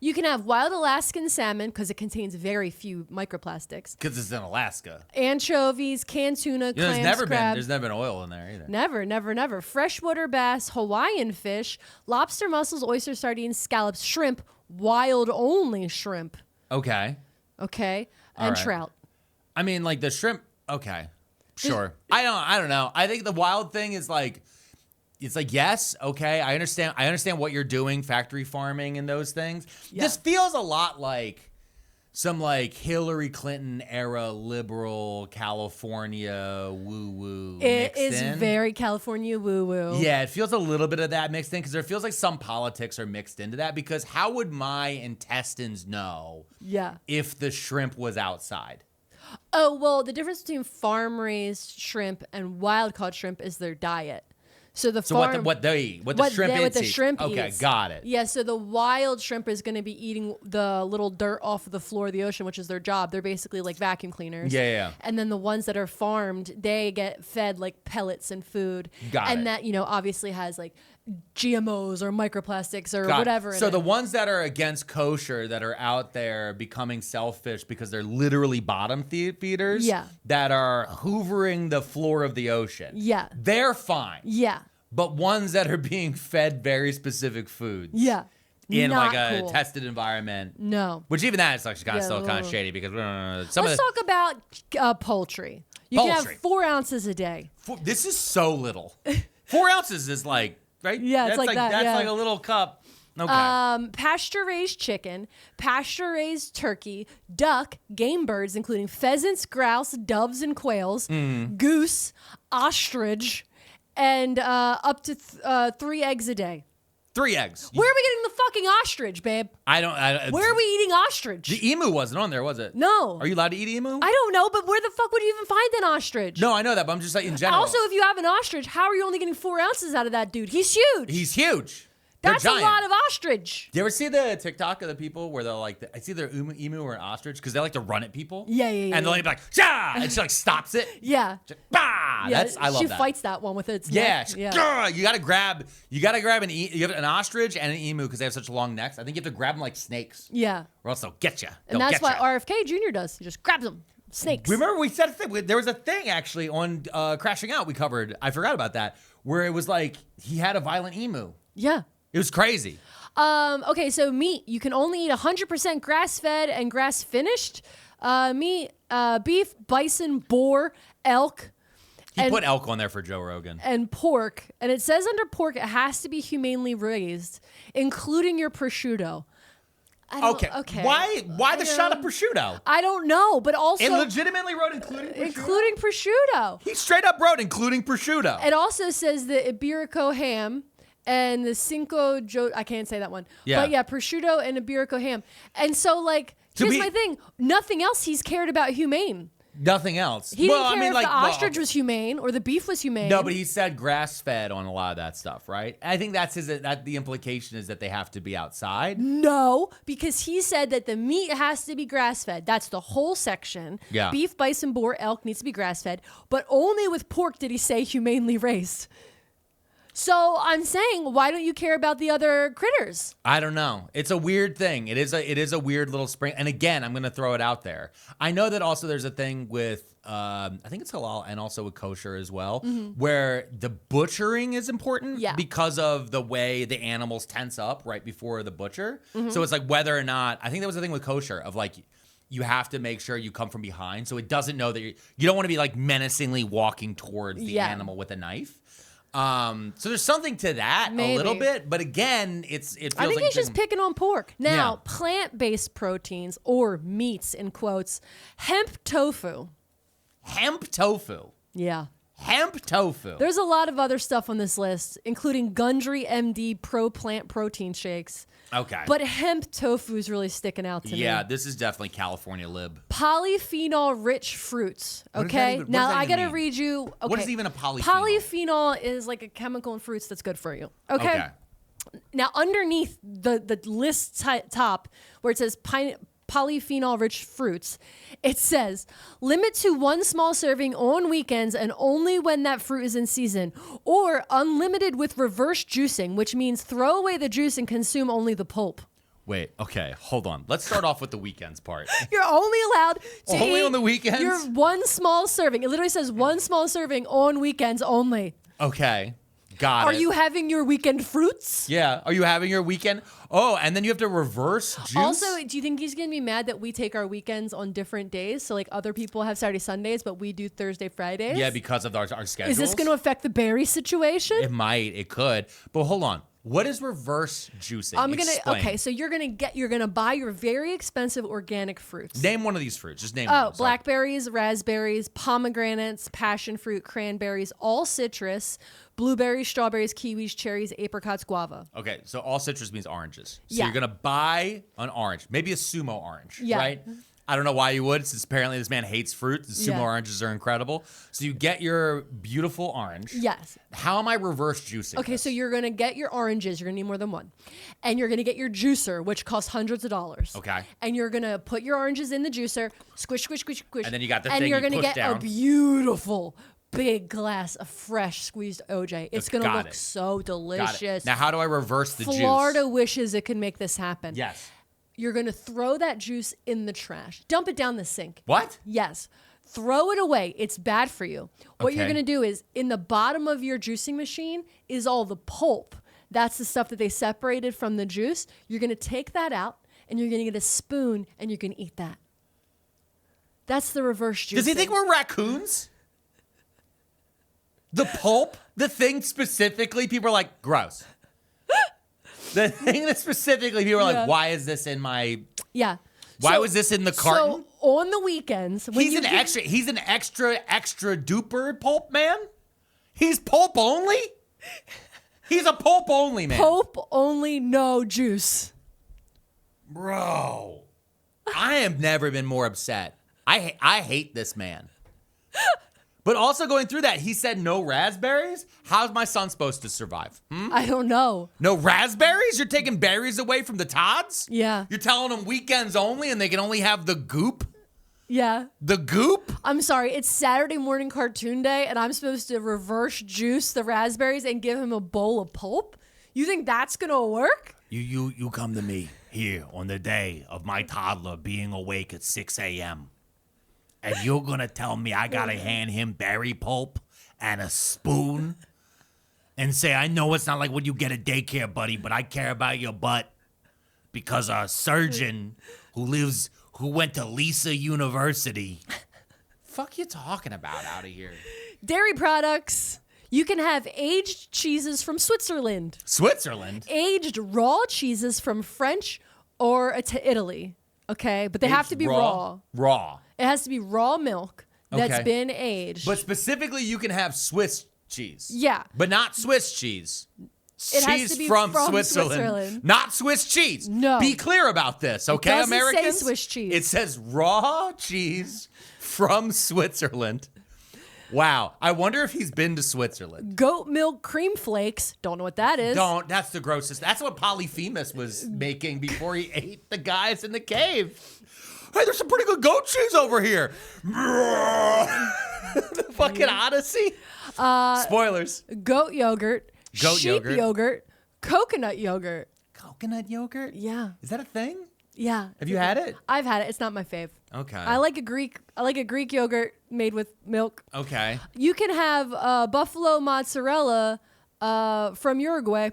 You can have wild Alaskan salmon because it contains very few microplastics. Because it's in Alaska. Anchovies, canned tuna, You know, clams, there's crabs. never been oil in there either. Never. Freshwater bass, Hawaiian fish, lobster, mussels, oysters, sardines, scallops, shrimp, wild only shrimp. Okay. Okay, and All right. trout. I mean, like the shrimp. Okay, sure. I don't know. I think the wild thing is like, it's like yes, okay. I understand what you're doing, factory farming and those things. Yeah. This feels a lot like some like Hillary Clinton era liberal California woo woo. It mixed is in. very California woo woo. Yeah, it feels a little bit of that mixed in because there feels like some politics are mixed into that because how would my intestines know Yeah. if the shrimp was outside? Oh, well, the difference between farm raised shrimp and wild caught shrimp is their diet. So the So farm, what the shrimp what the eats. shrimp Okay, eats. got it. Yeah, so the wild shrimp is going to be eating the little dirt off of the floor of the ocean, which is their job. They're basically like vacuum cleaners. Yeah. And then the ones that are farmed, they get fed like pellets and food. Got and it. that, obviously has like GMOs or microplastics or Got it. whatever. in So it. the ones that are against kosher that are out there becoming selfish because they're literally bottom feeders Yeah. that are hoovering the floor of the ocean. Yeah. They're fine. Yeah. But ones that are being fed very specific foods. Yeah. In Not like a cool. tested environment. No. Which even that is like kind of Yeah, still kind of well, shady because Let's talk about poultry. You can Poultry. have 4 ounces a day. This is so little. 4 ounces is like, right? Yeah, it's that's like that, That's yeah. like a little cup. Okay. Pasture-raised chicken, pasture-raised turkey, duck, game birds, including pheasants, grouse, doves, and quails, Mm. goose, ostrich, and up to 3 eggs a day. 3 eggs. Where are we getting the fucking ostrich, babe? Where are we eating ostrich? The emu wasn't on there, was it? No. Are you allowed to eat emu? I don't know, but where the fuck would you even find an ostrich? No, I know that, but I'm just like in general. Also, if you have an ostrich, how are you only getting 4 ounces out of that dude? He's huge. He's huge. That's They're a giant. lot of ostrich. Do you ever see the TikTok of the people where they're like, it's either emu or an ostrich because they like to run at people? Yeah. And they'll be like, "Shah!" And she like stops it. Yeah. Just, bah! Yeah, I love she that. fights that one with its Yeah, neck. Grr! You gotta grab you have an ostrich and an emu because they have such long necks. I think you have to grab them like snakes, Yeah. or else they'll get you. And that's what RFK Jr. does. He just grabs them. Snakes. Remember we said a thing. There was a thing actually on Crashing Out we covered. I forgot about that where it was like he had a violent emu. Yeah. It was crazy. Okay, so meat. You can only eat 100% grass-fed and grass-finished meat. Beef, bison, boar, elk. He put elk on there for Joe Rogan. And pork. And it says under pork it has to be humanely raised, including your prosciutto. I don't, Okay. Why the shot of prosciutto? I don't know, but also It legitimately wrote including prosciutto? He straight up wrote including prosciutto. It also says the Iberico ham and the Cinco I can't say that one. Yeah. But yeah, prosciutto and Iberico ham. And so like, here's my thing. Nothing else he's cared about humane. Nothing else. He didn't care if the ostrich was humane or the beef was humane. No, but he said grass-fed on a lot of that stuff, right? I think that the implication is that they have to be outside. No, because he said that the meat has to be grass-fed. That's the whole section. Yeah. Beef, bison, boar, elk needs to be grass-fed. But only with pork did he say humanely raised. So I'm saying, why don't you care about the other critters? I don't know. It's a weird thing. It is a weird little spring. And again, I'm going to throw it out there. I know that also there's a thing with, I think it's halal and also with kosher as well, where the butchering is important because of the way the animals tense up right before the butcher. So it's like whether or not, I think that was the thing with kosher of like, you have to make sure you come from behind. So it doesn't know that you don't want to be like menacingly walking towards the animal with a knife. So there's something to that a little bit, but again, it feels I think like he's just picking on pork. Now, plant-based proteins or meats in quotes, hemp tofu. Hemp tofu. Yeah. Hemp tofu. There's a lot of other stuff on this list, including Gundry MD Pro Plant Protein Shakes. Okay. But hemp tofu is really sticking out to me. Yeah, this is definitely California lib. Polyphenol-rich fruits. Okay. Now I gotta read you. Okay. What is even a polyphenol? Polyphenol is like a chemical in fruits that's good for you. Okay. Now underneath the list top where it says polyphenol-rich fruits, it says limit to 1 small serving on weekends and only when that fruit is in season, or unlimited with reverse juicing, which means throw away the juice and consume only the pulp. Wait, okay, hold on. Let's start off with the weekends part. You're only allowed to only eat on the weekends? your 1 small serving. It literally says 1 small serving on weekends only. Okay. Got it. Are you having your weekend fruits? Yeah. Are you having your weekend? Oh, and then you have to reverse juice? Also, do you think he's going to be mad that we take our weekends on different days? So, like, other people have Saturday, Sundays, but we do Thursday, Fridays? Yeah, because of our schedules. Is this going to affect the berry situation? It might. It could. But hold on. What is reverse juicing? Explain. Okay, so you're gonna buy your very expensive organic fruits. Name one of these fruits. Just name one. Oh, blackberries, raspberries, pomegranates, passion fruit, cranberries, all citrus, blueberries, strawberries, kiwis, cherries, apricots, guava. Okay, so all citrus means oranges. So Yeah. you're gonna buy an orange, maybe a sumo orange, Yeah. right? I don't know why you would, since apparently this man hates fruit. The sumo Yeah. oranges are incredible. So you get your beautiful orange. Yes. How am I reverse juicing? Okay, this? so you're gonna get your oranges. You're gonna need more than one, and you're gonna get your juicer, which costs hundreds of dollars. Okay. And you're gonna put your oranges in the juicer, squish, squish, squish, squish. And then you got the and thing you're you gonna push get a down. beautiful big glass of fresh squeezed OJ. It's gonna Got look it. so Got delicious. it. Now, how do I reverse the Florida juice? wishes it could make this happen. Yes. You're gonna throw that juice in the trash. Dump it down the sink. What? Yes. Throw it away. It's bad for you. What you're Okay. going to do is in the bottom of your juicing machine is all the pulp. That's the stuff that they separated from the juice. You're going to take that out and you're going to get a spoon and you're going to eat that. That's the reverse juicing. Does he think we're raccoons? The pulp? The thing specifically, people are like, gross. The thing that specifically people are Yeah. like, why is this in my... Yeah. Why So- was this in the carton? So on the weekends, when He's an extra duper pulp man? He's pulp only? He's a pulp only man. pulp only, no juice. Bro. I have never been more upset. I hate this man. But also going through that, he said no raspberries? How's my son supposed to survive? I don't know. No raspberries? You're taking berries away from the Todds? Yeah. You're telling them weekends only and they can only have the goop? Yeah. The goop? I'm sorry, it's Saturday morning cartoon day and I'm supposed to reverse juice the raspberries and give him a bowl of pulp? You think that's gonna work? You come to me here on the day of my toddler being awake at 6 a.m. and you're gonna tell me I gotta hand him berry pulp and a spoon and say, I know it's not like when you get a daycare, buddy, but I care about your butt because a surgeon who went to Lisa University. Fuck you talking about out of here? Dairy products. You can have aged cheeses from Switzerland, Switzerland? aged raw cheeses from French or Italy. Okay, but they have Aged to be raw. Raw. It has to be raw milk that's Okay. been aged. But specifically, you can have Swiss cheese. Yeah. But not Swiss cheese. It has Cheese to be from from Switzerland. Switzerland. Not Swiss cheese. No. Be clear about this, okay, doesn't say Americans? Swiss cheese. It says raw cheese from Switzerland. Wow. I wonder if he's been to Switzerland. Goat milk cream flakes. Don't know what that is. Don't. That's the grossest. That's what Polyphemus was making before he ate the guys in the cave. Hey, there's some pretty good goat cheese over here. The fucking Odyssey. Spoilers. Goat yogurt. Goat sheep yogurt. coconut yogurt. Coconut yogurt? Yeah. Is that a thing? Yeah. Have you had it? I've had it. It's not my fave. Okay. I like a Greek yogurt made with milk. Okay. You can have buffalo mozzarella from Uruguay.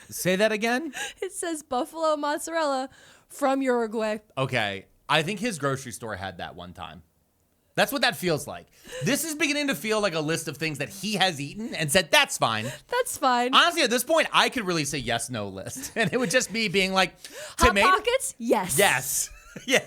Say that again? It says buffalo mozzarella from Uruguay. Okay. I think his grocery store had that one time. That's what that feels like. This is beginning to feel like a list of things that he has eaten and said, that's fine. That's fine. Honestly, at this point, I could really say yes, no list. And it would just be being like, Hot tomato? Pockets? Yes. Yes. Yeah.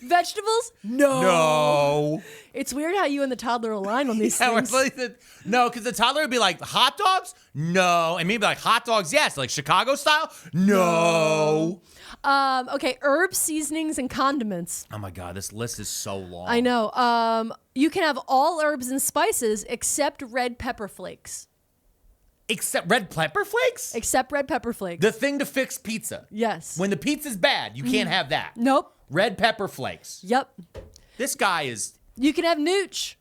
Vegetables? No. No. It's weird how you and the toddler align on these Yeah, things. no, because the toddler would be like, hot dogs? No. And me be like, hot dogs, yes. Like Chicago style? No. Okay, herbs, seasonings, and condiments. Oh my God, this list is so long. I know. You can have all herbs and spices except red pepper flakes. Except red pepper flakes? Except red pepper flakes. The thing to fix pizza. Yes. When the pizza's bad, you can't have that. Nope. Red pepper flakes. Yep. This guy is, You can have nooch.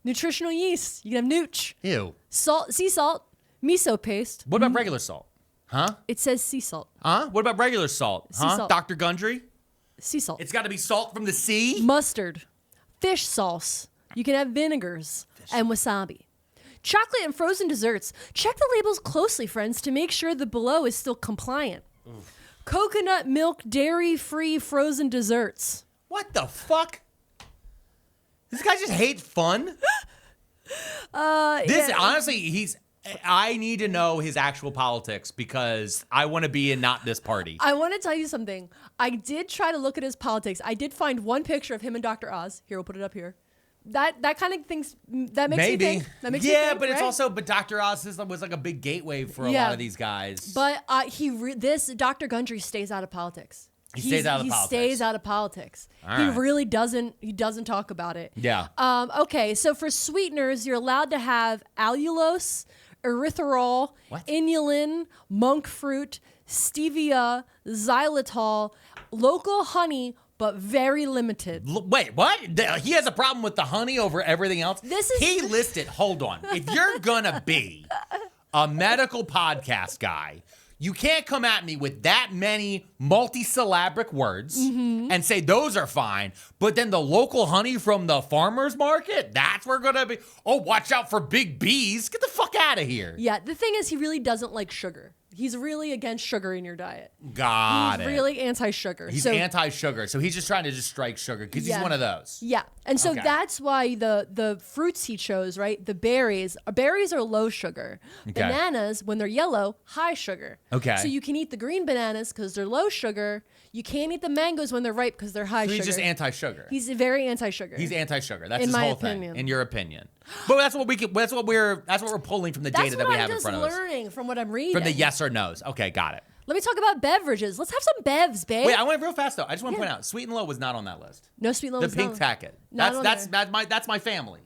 Nutritional yeast. You can have nooch. ew. Salt, sea salt, miso paste. What about regular salt? Huh? It says sea salt. Huh? What about regular salt? Huh? salt. Dr. Gundry? Sea salt. It's got to be salt from the sea? Mustard. Fish sauce. You can have vinegars and wasabi. Chocolate and frozen desserts. Check the labels closely, friends, to make sure the below is still compliant. Coconut milk, dairy-free frozen desserts. What the fuck? This guy just hates fun? Honestly, I need to know his actual politics because I want to be in not this party. I want to tell you something. I did try to look at his politics. I did find one picture of him and Dr. Oz. Here, we'll put it up here. That kind of things that makes Maybe. you think. That makes you Yeah, think, but it's right? also, but Dr. Oz was like a big gateway for a Yeah. lot of these guys. But this Dr. Gundry stays out of politics. He stays out of He politics. stays out of politics. All He right. really doesn't. He doesn't talk about it. Yeah. Okay, so for sweeteners, you're allowed to have allulose, erythritol, What? inulin, monk fruit, stevia, xylitol, local honey, but very limited. Wait, what? He has a problem with the honey over everything else? He listed, hold on. If you're gonna be a medical podcast guy, you can't come at me with that many multisyllabic words and say those are fine, but then the local honey from the farmer's market, that's where we're gonna be, oh, watch out for big bees. Get the fuck out of here. Yeah, the thing is, he really doesn't like sugar. He's really against sugar in your diet. Got He's it. really anti-sugar. He's so, anti-sugar, so he's just trying to just strike sugar because he's Yeah. one of those. Yeah, and so Okay. that's why the fruits he chose, right? The berries are low sugar. Okay. Bananas, when they're yellow, high sugar. Okay. So you can eat the green bananas because they're low sugar. You can't eat the mangoes when they're ripe because they're high So sugar. he's just anti-sugar. He's very anti-sugar. He's anti-sugar. That's In his my whole opinion. thing. In your opinion. But that's what we're pulling from the That's data that what we I'm have in just front of us. learning from what I'm reading. From the yes or no's. Okay, got it. Let me talk about beverages. Let's have some bevs, babe. Wait, I went real fast though. I just want to Yeah. point out, Sweet and Low was not on that list. No sweet low. The pink packet. Not on That's my family.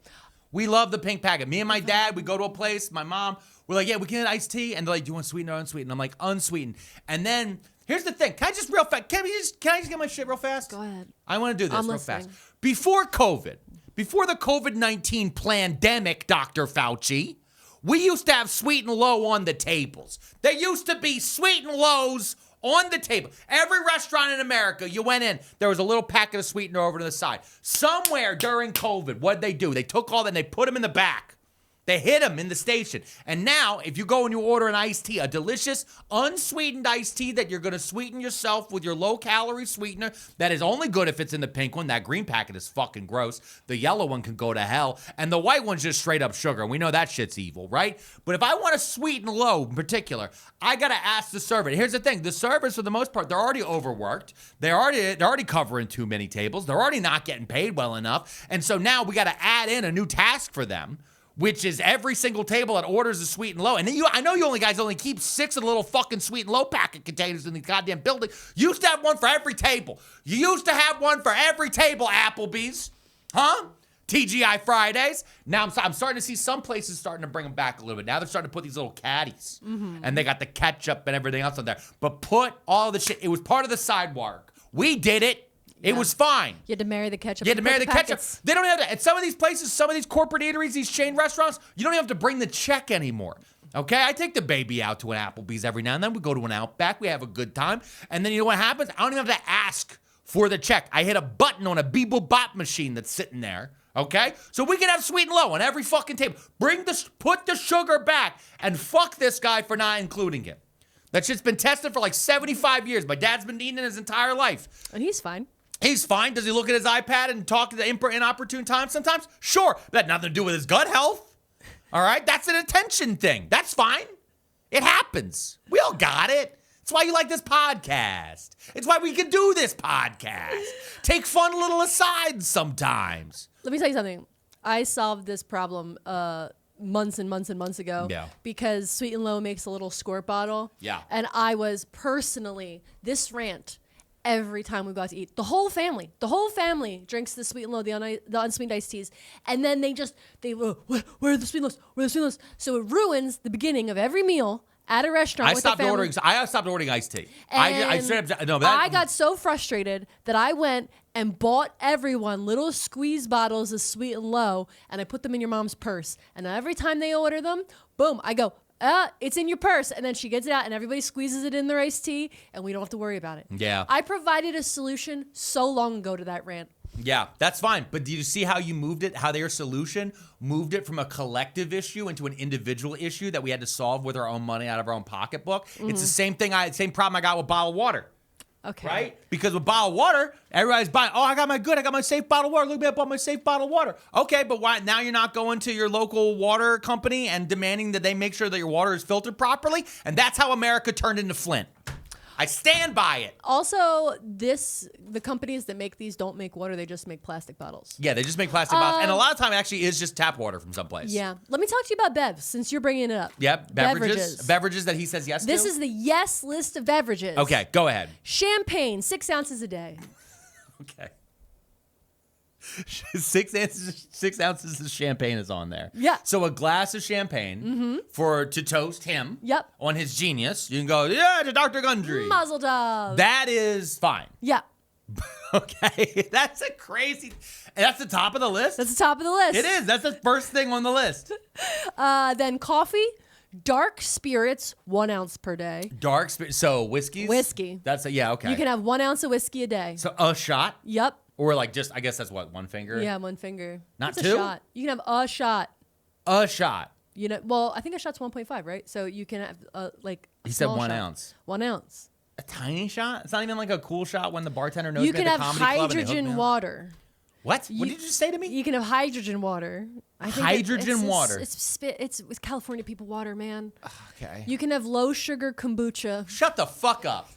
We love the pink packet. Me and my dad, we go to a place. My mom, we're like, yeah, we can get iced tea, and they're like, do you want sweetened or unsweetened? I'm like, unsweetened. And then here's the thing. Can I just get my shit real fast? Go ahead. I want to do this I'm real listening. fast. Before the COVID-19 pandemic, Dr. Fauci, we used to have Sweet and Low on the tables. There used to be Sweet and Lows on the table. Every restaurant in America, you went in, there was a little packet of sweetener over to the side. Somewhere during COVID, what'd they do? They took all that and they put them in the back. They hit them in the station. And now, if you go and you order an iced tea, a delicious, unsweetened iced tea that you're going to sweeten yourself with your low-calorie sweetener that is only good if it's in the pink one. That green packet is fucking gross. The yellow one can go to hell. And the white one's just straight-up sugar. And we know that shit's evil, right? But if I want to sweeten low in particular, I got to ask the server. Here's the thing. The servers, for the most part, they're already overworked. They're already covering too many tables. They're already not getting paid well enough. And so now we got to add in a new task for them, which is every single table that orders a sweet and low. And then I know you guys only keep 6 of the little fucking sweet and low packet containers in the goddamn building. You used to have one for every table. You used to have one for every table, Applebee's. Huh? TGI Fridays. Now I'm starting to see some places starting to bring them back a little bit. Now they're starting to put these little caddies. And they got the ketchup and everything else on there. But put all the shit. It was part of the sidewalk. We did it. It was fine. You had to marry the ketchup. You had to marry the ketchup. They don't have to. At some of these places, some of these corporate eateries, these chain restaurants, you don't even have to bring the check anymore. Okay? I take the baby out to an Applebee's every now and then. We go to an Outback. We have a good time. And then you know what happens? I don't even have to ask for the check. I hit a button on a Beeble Bop machine that's sitting there. Okay? So we can have sweet and low on every fucking table. Put the sugar back and fuck this guy for not including it. That shit's been tested for like 75 years. My dad's been eating it his entire life. And he's fine. He's fine. Does he look at his iPad and talk at the inopportune time sometimes? Sure. That had nothing to do with his gut health. All right? That's an attention thing. That's fine. It happens. We all got it. It's why you like this podcast. It's why we can do this podcast. Take fun little asides sometimes. Let me tell you something. I solved this problem months and months and months ago. Yeah. Because Sweet and Low makes a little squirt bottle. Yeah. And I was personally, this rant, every time we go out to eat. The whole family drinks the Sweet and Low, the unsweetened iced teas. And then where are the Sweet and Lows? Where are the Sweet and Lows? So it ruins the beginning of every meal at a restaurant I with the family. stopped ordering iced tea. And I got so frustrated that I went and bought everyone little squeeze bottles of Sweet and Low, and I put them in your mom's purse. And every time they order them, boom, I go, it's in your purse. And then she gets it out and everybody squeezes it in their iced tea and we don't have to worry about it. Yeah. I provided a solution so long ago to that rant. Yeah, that's fine. But do you see how you moved it, how their solution moved it from a collective issue into an individual issue that we had to solve with our own money out of our own pocketbook? It's the same thing, same problem I got with bottled water. Okay. Right? Because with bottled water, everybody's buying, I got my safe bottled water. Look at me, I bought my safe bottled water. Okay, but why now you're not going to your local water company and demanding that they make sure that your water is filtered properly? And that's how America turned into Flint. I stand by it. Also, the companies that make these don't make water, they just make plastic bottles. Yeah, they just make plastic bottles. And a lot of time it actually is just tap water from someplace. Yeah. Let me talk to you about bevs, since you're bringing it up. Yep, beverages that he says yes to. This is the yes list of beverages. Okay, go ahead. Champagne, 6 ounces a day. Okay. 6 ounces of champagne is on there. Yeah. So a glass of champagne to toast him. Yep. On his genius. You can go, to Dr. Gundry. Mazel tov. That is fine. Yeah. Okay. That's a crazy. That's the top of the list? That's the top of the list. It is. That's the first thing on the list. Then coffee, dark spirits, 1 ounce per day. Dark spirit. So whiskeys? Whiskey. Okay. You can have 1 ounce of whiskey a day. So a shot? Yep. Or I guess that's what, one finger? Yeah, 1 finger. Not That's two? a shot. You can have a shot. A shot. Well, I think a shot's 1.5, right? So you can have He said 1 shot. ounce. 1 ounce. A tiny shot? It's not even like a cool shot when the bartender knows You me at can the have comedy club and they hook me hydrogen up. water. What? What did you just say to me? You can have hydrogen water. I think Hydrogen water. It's California people water, man. Okay. You can have low sugar kombucha. Shut the fuck up.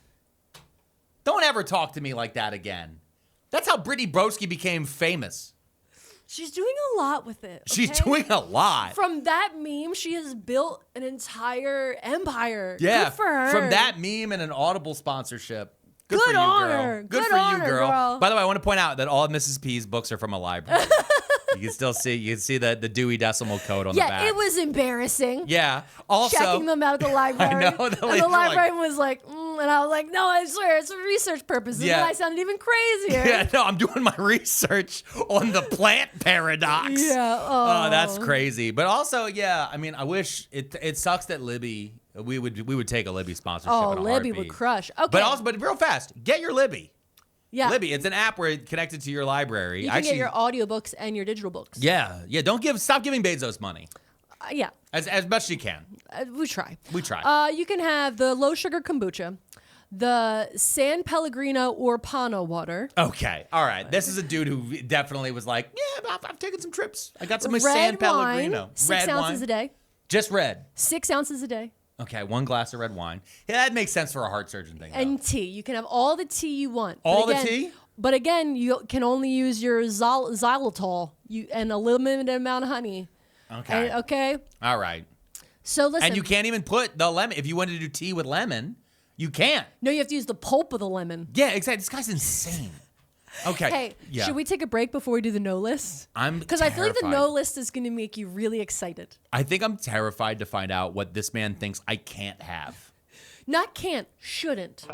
Don't ever talk to me like that again. That's how Brittany Broski became famous. She's doing a lot with it. She's okay? doing a lot. From that meme, she has built an entire empire. Yeah. Good for her. From that meme and an Audible sponsorship. Good for you, on girl. her. Good Good for on you, her, girl. girl. By the way, I want to point out that all of Mrs. P's books are from a library. You can still see the Dewey Decimal Code on the back. Yeah, it was embarrassing. Yeah. Also, Checking them out at the library. I know, the and ladies the were like- librarian was like, and I was like, no, I swear, it's for research purposes. Yeah. And I sounded even crazier. Yeah, no, I'm doing my research on the plant paradox. Yeah. Oh, that's crazy. But also, yeah, I mean, I wish it sucks that Libby, we would take a Libby sponsorship. Oh, in a Libby heartbeat. would crush. Okay. But real fast, get your Libby. yeah. Libby, it's an app where it's connected to your library. You can get your audiobooks and your digital books. Yeah. Stop giving Bezos money. Yeah. As much as you can. We try. We try. You can have the low sugar kombucha, the San Pellegrino or Pano water. Okay, all right. This is a dude who definitely was like, yeah, I've taken some trips. I got some Red San Pellegrino. wine, 6 ounces a day. Just red. 6 ounces a day. Okay, 1 glass of red wine. Yeah, that makes sense for a heart surgeon thing. And tea. You can have all the tea you want. All the tea? But again, you can only use your xylitol and a limited amount of honey. Okay. Okay? All right. So listen. And you can't even put the lemon. If you wanted to do tea with lemon, you can't. No, you have to use the pulp of the lemon. Yeah, exactly. This guy's insane. Okay. Hey, yeah. should we take a break before we do the no list? Because I feel like the no list is going to make you really excited. I think I'm terrified to find out what this man thinks I can't have. Not can't, shouldn't.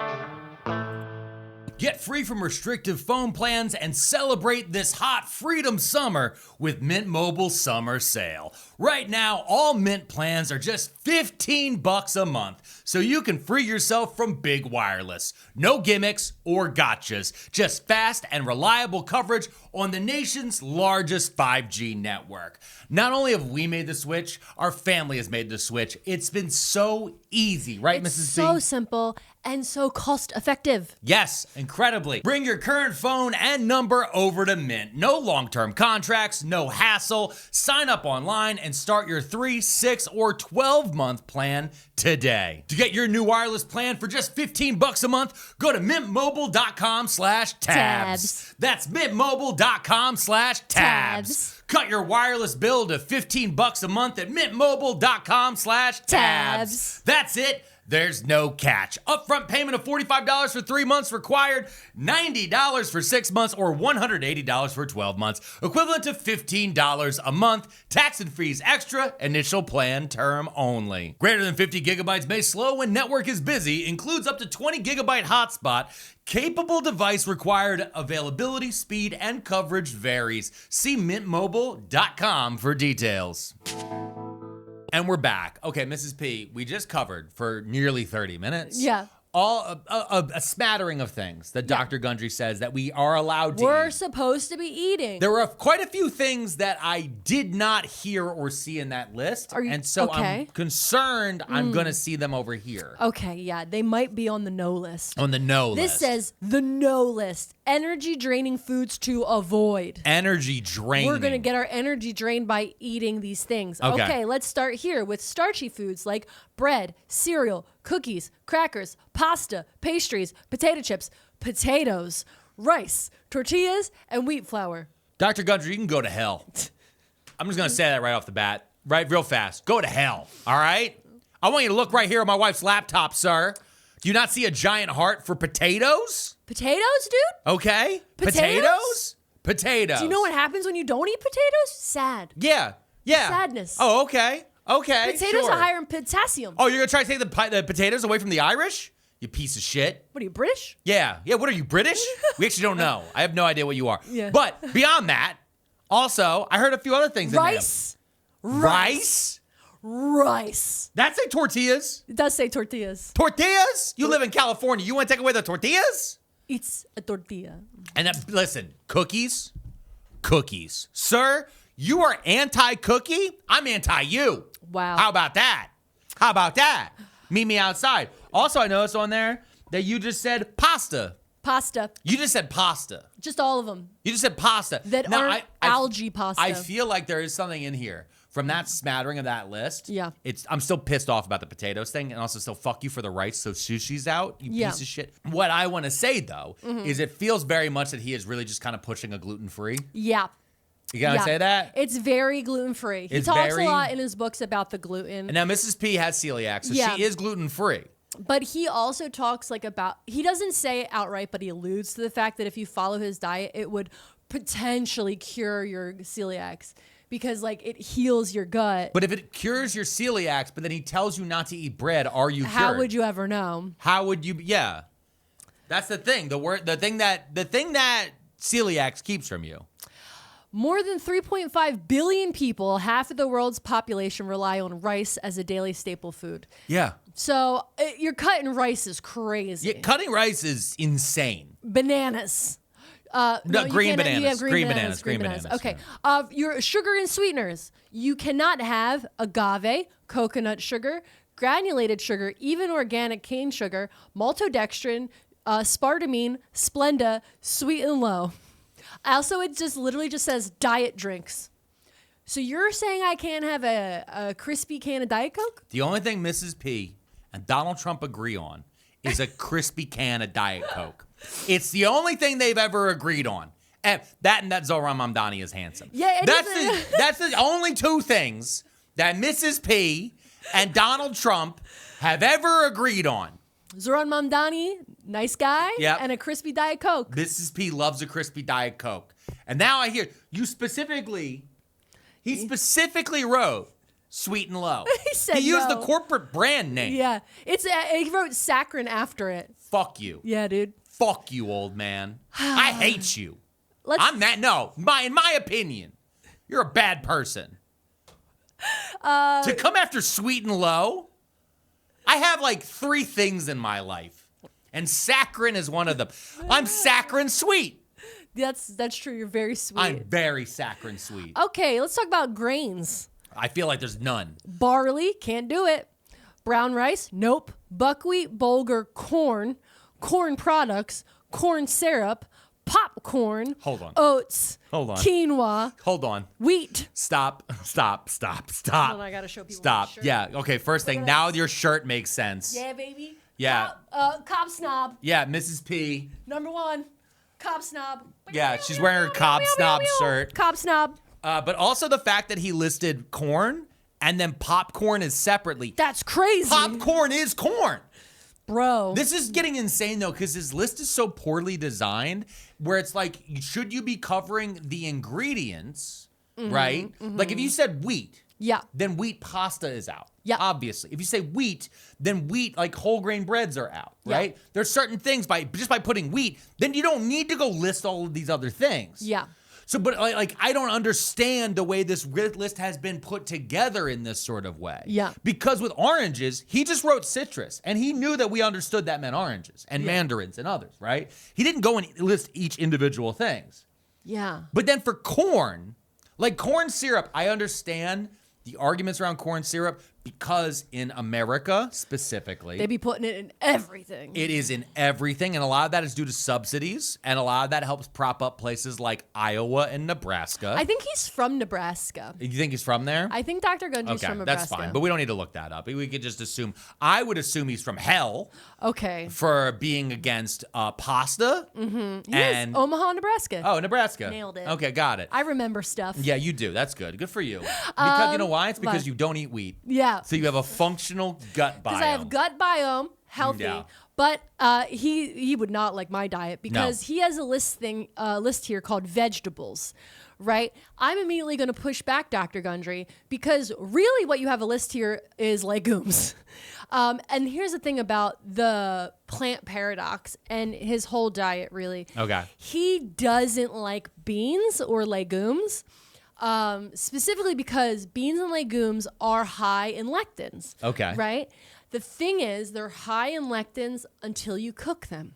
Get free from restrictive phone plans and celebrate this hot freedom summer with Mint Mobile Summer Sale. Right now, all Mint plans are just $15 a month, so you can free yourself from big wireless. No gimmicks or gotchas, just fast and reliable coverage on the nation's largest 5G network. Not only have we made the switch, our family has made the switch. It's been so easy, right, It's Mrs. so B? simple and so cost effective. Yes, incredibly. Bring your current phone and number over to Mint. No long-term contracts, no hassle. Sign up online and start your 3, 6, or 12-month plan today. To get your new wireless plan for just $15 a month, go to mintmobile.com/tabs. That's mintmobile.com/tabs. Cut your wireless bill to $15 a month at mintmobile.com/tabs. That's it. There's no catch. Upfront payment of $45 for 3 months required, $90 for 6 months, or $180 for 12 months, equivalent to $15 a month. Tax and fees extra, initial plan term only. Greater than 50 gigabytes may slow when network is busy, includes up to 20 gigabyte hotspot. Capable device required. Availability, speed, and coverage varies. See mintmobile.com for details. And we're back. Okay, Mrs. P, we just covered for nearly 30 minutes. Yeah. All a smattering of things that Dr. Gundry says that we are allowed to We're eat. supposed to be eating. There were quite a few things that I did not hear or see in that list. Are you- and so okay. I'm concerned I'm going to see them over here. Okay, yeah, they might be on the no list. On the no This list. says the no list. Energy draining foods to avoid. Energy draining. We're going to get our energy drained by eating these things. Okay. Okay, let's start here with starchy foods like bread, cereal, cookies, crackers, pasta, pastries, potato chips, potatoes, rice, tortillas, and wheat flour. Dr. Gundry, you can go to hell. I'm just going to say that right off the bat. Right, real fast. Go to hell, all right? I want you to look right here on my wife's laptop, sir. Do you not see a giant heart for potatoes? Potatoes, dude? Okay. Potatoes? Potatoes. Do you know what happens when you don't eat potatoes? Sad. Yeah. Yeah. Sadness. Oh, okay. Okay. Potatoes sure. are higher in potassium. Oh, you're going to try to take the potatoes away from the Irish? You piece of shit. What are you, British? Yeah. Yeah, what are you, British? We actually don't know. I have no idea what you are. Yeah. But beyond that, also, I heard a few other things Rice. in there. Rice? Rice. That's a tortillas. It does say tortillas. Tortillas? You live in California. You want to take away the tortillas? It's a tortilla. And listen, cookies. Sir, you are anti-cookie. I'm anti-you. Wow. How about that? Meet me outside. Also, I noticed on there that you just said pasta. Pasta. You just said pasta. Just all of them. You just said pasta. That Now, aren't algae pasta. I feel like there is something in here from that smattering of that list. Yeah. I'm still pissed off about the potatoes thing, and also still fuck you for the rice. So sushi's out, you Yeah. piece of shit. What I want to say though is it feels very much that he is really just kind of pushing a gluten-free. Yeah. You gotta Yeah. say that. It's very gluten-free. He It's talks very- a lot in his books about the gluten. And now Mrs. P has celiac, so Yeah. she is gluten-free. But he also talks he doesn't say it outright, but he alludes to the fact that if you follow his diet, it would potentially cure your celiacs because it heals your gut. But if it cures your celiacs, but then he tells you not to eat bread, are you cured? How would you ever know? How would you? Yeah, that's the thing. The thing that celiacs keeps from you. More than 3.5 billion people, half of the world's population, rely on rice as a daily staple food. Yeah. So you're cutting rice is crazy. Yeah, cutting rice is insane. Bananas. No, you green can't- you have bananas. Green bananas. Okay. Your sugar and sweeteners. You cannot have agave, coconut sugar, granulated sugar, even organic cane sugar, maltodextrin, spartamine, Splenda, sweet and low. Also, it just literally just says diet drinks. So you're saying I can't have a crispy can of Diet Coke? The only thing Mrs. P and Donald Trump agree on is a crispy can of Diet Coke. It's the only thing they've ever agreed on. And that Zohran Mamdani is handsome. Yeah, that's the only two things that Mrs. P and Donald Trump have ever agreed on. Zohran Mamdani, nice guy, Yep. and a crispy Diet Coke. Mrs. P loves a crispy Diet Coke. And now I hear he specifically wrote Sweet and Low. He said he used no. the corporate brand name. Yeah, he wrote saccharin after it. Fuck you. Yeah, dude. Fuck you, old man. I hate you. Let's- In my opinion, you're a bad person. To come after Sweet and Low, I have like 3 things in my life, and saccharin is one of them. I'm saccharin sweet. That's true. You're very sweet. I'm very saccharin sweet. Okay, let's talk about grains. I feel like there's none. Barley, can't do it. Brown rice, nope. Buckwheat, bulgur, corn products, corn syrup, popcorn. Hold on. Oats. Hold on. Quinoa. Hold on. Wheat. Stop. Hold on, I gotta show people. Stop. my shirt. Yeah. Okay. First thing. at Now this. your shirt makes sense. Yeah, baby. Yeah. Cob snob. Yeah. Mrs. P. Number 1. Cob snob. Yeah. She's wearing her Cobb Snob shirt. Cob snob. But also the fact that he listed corn and then popcorn is separately. That's crazy. Popcorn is corn. Bro. This is getting insane though, because his list is so poorly designed where it's like, should you be covering the ingredients, right? Like if you said wheat, Yeah. then wheat pasta is out. Yeah. Obviously. If you say wheat, then wheat, like whole grain breads are out, Yeah. right? There's certain things just by putting wheat, then you don't need to go list all of these other things. Yeah. So, but like, I don't understand the way this list has been put together in this sort of way. Yeah. Because with oranges, he just wrote citrus, and he knew that we understood that meant oranges and mandarins and others, right? He didn't go and list each individual things. Yeah. But then for corn, like corn syrup, I understand the arguments around corn syrup because in America specifically, They be putting it in everything. it is in everything, and a lot of that is due to subsidies, and a lot of that helps prop up places like Iowa and Nebraska. I think he's from Nebraska. You think he's from there? I think Dr. Gundry's Okay, from Nebraska. that's fine, but we don't need to look that up. We could just assume. I would assume he's from hell Okay. for being against pasta. He And is Omaha, Nebraska. oh, Nebraska. Nailed it. Okay, got it. I remember stuff. Yeah, you do. That's good. Good for you. Because you know why? It's because but- you don't eat wheat. Yeah. So you have a functional gut biome. Because I have gut biome, healthy. Yeah. But he would not like my diet because he has a list here called vegetables, right? I'm immediately going to push back Dr. Gundry because really what you have a list here is legumes. And here's the thing about the plant paradox and his whole diet, really. Okay. He doesn't like beans or legumes. Specifically because beans and legumes are high in lectins. Okay. Right? The thing is, they're high in lectins until you cook them.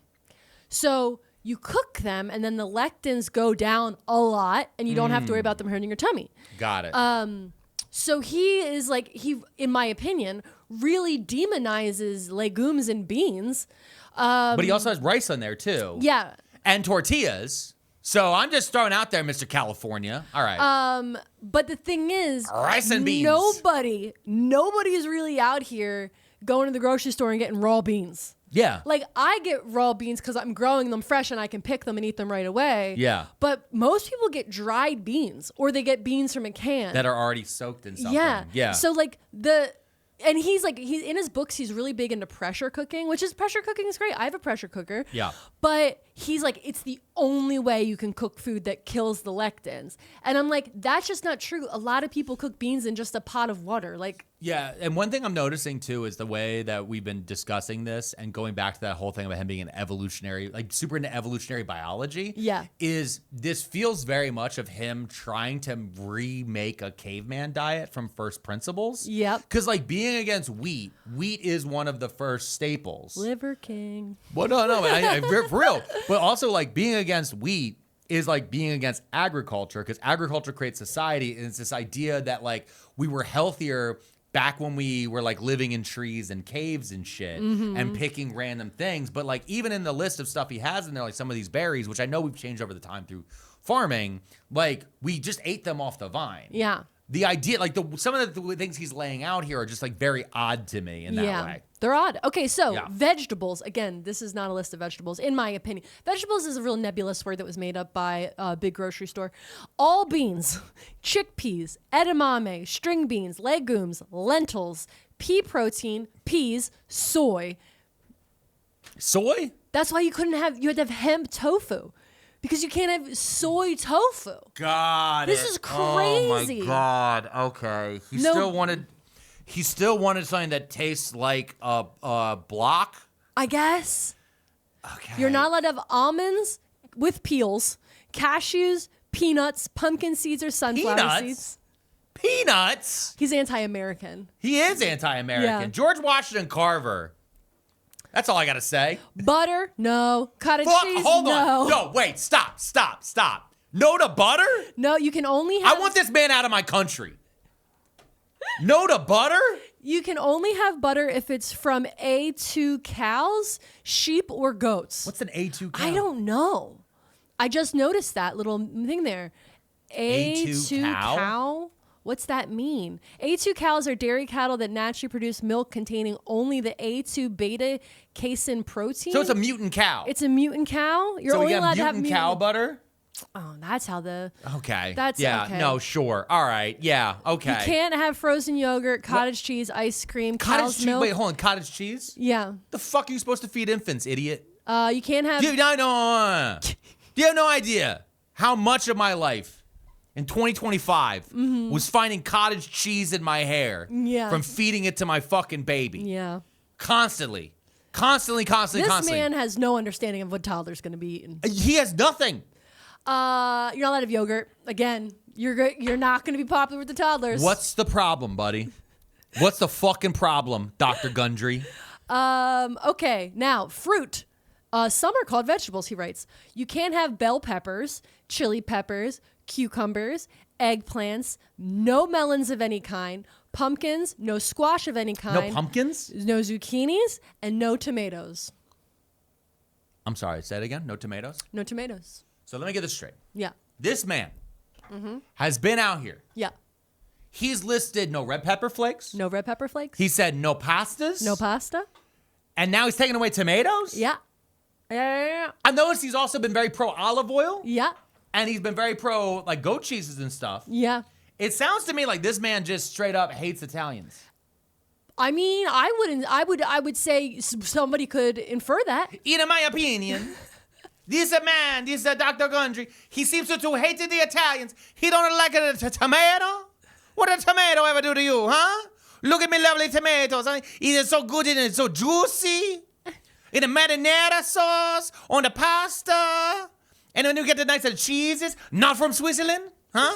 So you cook them, and then the lectins go down a lot, and you don't have to worry about them hurting your tummy. Got it. So he is like, in my opinion, really demonizes legumes and beans. But he also has rice on there too. Yeah. And tortillas. So I'm just throwing out there, Mr. California. All right. But the thing is, Rice and beans. Nobody is really out here going to the grocery store and getting raw beans. Yeah. Like, I get raw beans because I'm growing them fresh and I can pick them and eat them right away. Yeah. But most people get dried beans or they get beans from a can. That are already soaked in something. Yeah. Yeah. So, like, and he's in his books, he's really big into pressure cooking, pressure cooking is great. I have a pressure cooker. Yeah. But he's like, it's the only way you can cook food that kills the lectins. And I'm like, that's just not true. A lot of people cook beans in just a pot of water. Like, Yeah, and one thing I'm noticing too is the way that we've been discussing this and going back to that whole thing about him being an evolutionary, like super into evolutionary biology. Yeah. Is this feels very much of him trying to remake a caveman diet from first principles. Yep. Because like being against wheat is one of the first staples. Liver King. Well, no, for real. But also like being against wheat is like being against agriculture, because agriculture creates society, and it's this idea that like we were healthier back when we were like living in trees and caves and shit and picking random things. But like even in the list of stuff he has in there, like some of these berries, which I know we've changed over the time through farming, like we just ate them off the vine. Yeah. The idea, like some of the things he's laying out here are just like very odd to me in that way. They're odd. Okay, so Yeah. vegetables. Again, this is not a list of vegetables, in my opinion. Vegetables is a real nebulous word that was made up by a big grocery store. All beans, chickpeas, edamame, string beans, legumes, lentils, pea protein, peas, soy. Soy? That's why you had to have hemp tofu. Because you can't have soy tofu. God. This is crazy. Oh my God. Okay. He still wanted something that tastes like a block. I guess. Okay. You're not allowed to have almonds with peels, cashews, peanuts, pumpkin seeds, or sunflower seeds. Peanuts? He's anti-American. He is anti-American. Yeah. George Washington Carver. That's all I got to say. Butter? No. Cottage cheese? Hold no. on. No, wait. Stop. No to butter? No, you can only have... I want this man out of my country. No to butter? You can only have butter if it's from A2 cows, sheep, or goats. What's an A2 cow? I don't know. I just noticed that little thing there. A2 cow? What's that mean? A2 cows are dairy cattle that naturally produce milk containing only the A2 beta casein protein. So it's a mutant cow. It's a mutant cow? You're so only we have allowed to have mutant cow butter? Oh, that's how the... Okay. That's yeah. okay. No, sure. All right. Yeah. Okay. You can't have frozen yogurt, cottage cheese, ice cream, Cottage cow's cheese. milk. Wait, hold on. Cottage cheese? Yeah. The fuck are you supposed to feed infants, idiot? You can't have... You have no idea how much of my life in 2025 was finding cottage cheese in my hair Yeah. from feeding it to my fucking baby. Yeah. Constantly. This man has no understanding of what toddler's going to be eating. He has nothing. You're not allowed to have yogurt. Again, you're not going to be popular with the toddlers. What's the problem, buddy? What's the fucking problem, Dr. Gundry? Okay, now, fruit. Some are called vegetables, he writes. You can't have bell peppers, chili peppers, cucumbers, eggplants, no melons of any kind, pumpkins, no squash of any kind. No pumpkins? No zucchinis, and no tomatoes. I'm sorry, say it again. No tomatoes? No tomatoes. So let me get this straight. Yeah. This man has been out here. Yeah. He's listed no red pepper flakes. No red pepper flakes. He said no pastas. No pasta. And now he's taking away tomatoes? Yeah. Yeah. I noticed he's also been very pro olive oil. Yeah. And he's been very pro like goat cheeses and stuff. Yeah. It sounds to me like this man just straight up hates Italians. I mean, I would say somebody could infer that. In my opinion, this Dr. Gundry, he seems to hate the Italians. He don't like a tomato. What did a tomato ever do to you, huh? Look at me lovely tomatoes. It is so good and it's so juicy. In the marinara sauce, on the pasta. And when you get the nice cheeses, not from Switzerland, huh?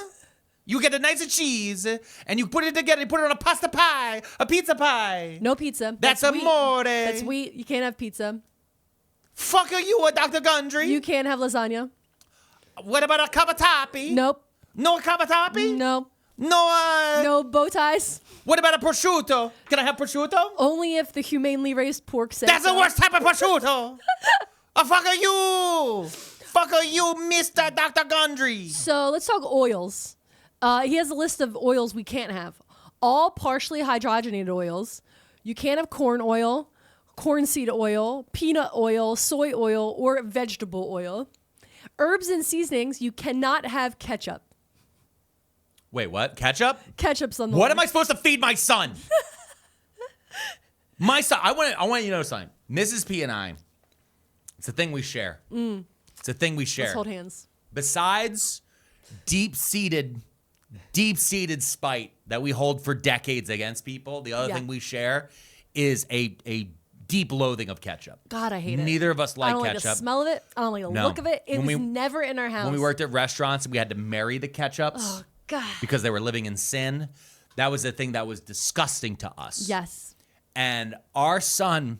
You get a nice cheese, and you put it together, you put it on a pasta pie, a pizza pie. No pizza. That's wheat. amore. That's wheat. You can't have pizza. Fuck are you, Dr. Gundry? You can't have lasagna. What about a cavatappi? Nope. No cavatappi? No. No, No bow ties. What about a prosciutto? Can I have prosciutto? Only if the humanely raised pork says That's so. the worst type of prosciutto. Fuck are you? Fuck are you, Mr. Dr. Gundry? So let's talk oils. He has a list of oils we can't have. All partially hydrogenated oils. You can't have corn oil, cornseed oil, peanut oil, soy oil, or vegetable oil. Herbs and seasonings, you cannot have ketchup. Wait, what? Ketchup? Ketchup's on the What list. am I supposed to feed my son? My son, I want you to know something. Mrs. P and I, it's a thing we share. It's a thing we share. Let's hold hands. Besides deep-seated spite that we hold for decades against people, the other thing we share is a deep loathing of ketchup. God, I hate it. Neither of us like I don't ketchup. like the smell of it. I don't like the No. look of it. It When was we- never in our house. When we worked at restaurants, we had to marry the ketchups Oh, God. because they were living in sin. That was the thing that was disgusting to us. Yes. And our son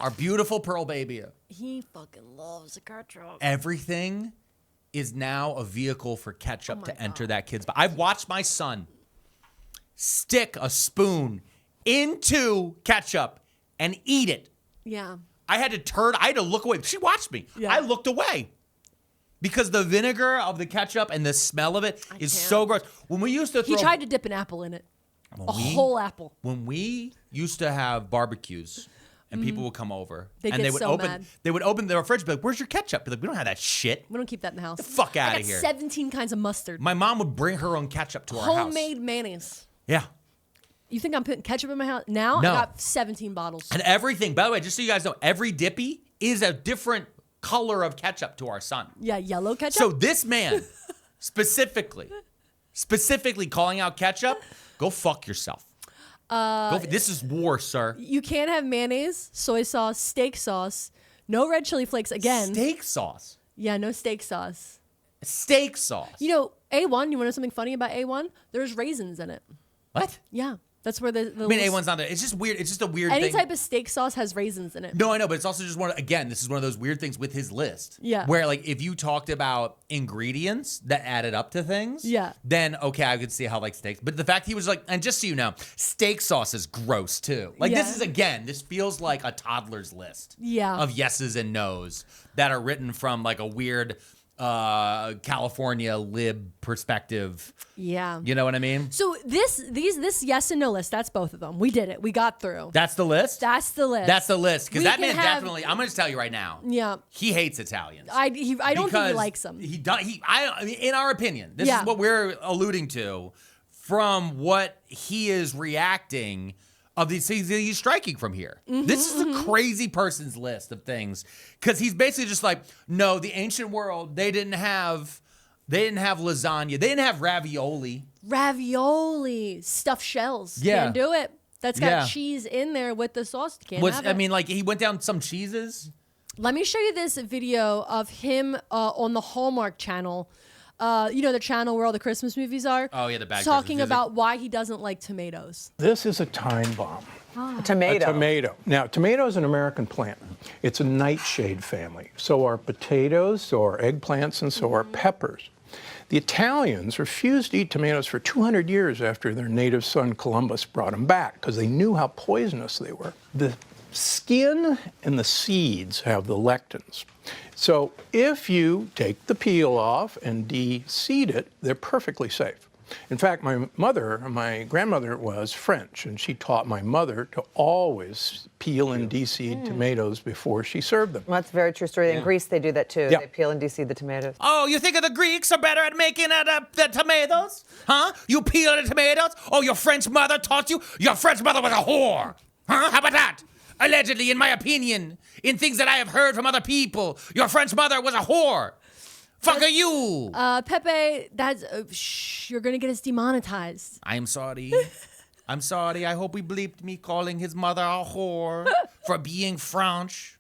Our beautiful Pearl baby. He fucking loves the ketchup. Everything is now a vehicle for ketchup to enter that kid's body. I've watched my son stick a spoon into ketchup and eat it. Yeah. I had to look away. She watched me. Yeah. I looked away. Because the vinegar of the ketchup and the smell of it is so gross. When we used to throw... He tried to dip an apple in it. Whole apple. When we used to have barbecues and people would come over They and get so mad. They would open their fridge and be like, where's your ketchup? Be like, we don't have that shit. We don't keep that in the house. The fuck I outta got here. 17 kinds of mustard. My mom would bring her own ketchup to our house. Homemade mayonnaise. Yeah. You think I'm putting ketchup in my house? Now No. I got 17 bottles. And everything, by the way, just so you guys know, every dippy is a different color of ketchup to our son. Yeah, yellow ketchup. So this man, specifically calling out ketchup, go fuck yourself. This is war, sir. You can't have mayonnaise, soy sauce, steak sauce, no red chili flakes again. Steak sauce. Yeah, no steak sauce. Steak sauce. You know, A1, you want to know something funny about A1? There's raisins in it. What? Yeah. That's where the I mean, A1's not. It's just weird. It's just a weird any thing. type of steak sauce has raisins in it. No, I know, but it's also just this is one of those weird things with his list. Yeah. Where, like, if you talked about ingredients that added up to things, Yeah. then, okay, I could see how, like, steaks. But the fact he was like, and just so you know, steak sauce is gross, too. Like, Yeah. this feels like a toddler's list Yeah. of yeses and nos that are written from, like, a weird California lib perspective. Yeah. You know what I mean? So this yes and no list, that's both of them. We did it. We got through. That's the list? That's the list. That's the list. Because We that can man have- definitely, I'm going to tell you right now. Yeah. He hates Italians. I don't think he Because likes them. He does. I mean, in our opinion, this Yeah. is what we're alluding to from what he is reacting of these things that he's striking from here. This is a crazy person's list of things because he's basically just like, no, the ancient world they didn't have lasagna, they didn't have ravioli. Ravioli, stuffed shells. Yeah. Can't do it. That's got Yeah. cheese in there with the sauce. Can't have it. I mean, like he went down some cheeses. Let me show you this video of him on the Hallmark Channel. You know, the channel where all the Christmas movies are. Oh, yeah, the bad talking Christmas music. about why he doesn't like tomatoes. This is a time bomb. A tomato. A tomato. Now, tomato is an American plant. It's a nightshade family. So are potatoes, so are eggplants, and so are peppers. The Italians refused to eat tomatoes for 200 years after their native son Columbus brought them back because they knew how poisonous they were. The skin and the seeds have the lectins. So if you take the peel off and de-seed it, they're perfectly safe. In fact, my grandmother was French, and she taught my mother to always peel and de-seed tomatoes before she served them. Well, that's a very true story. In Greece, they do that too. Yeah. They peel and de-seed the tomatoes. Oh, you think the Greeks are better at making the tomatoes? Huh? You peel the tomatoes? Oh, your French mother taught you? Your French mother was a whore. Huh? How about that? Allegedly, in my opinion, in things that I have heard from other people, your French mother was a whore. Fuck are you? Pepe, that's you're gonna get us demonetized. I'm sorry. I'm sorry. I hope he bleeped me calling his mother a whore for being French.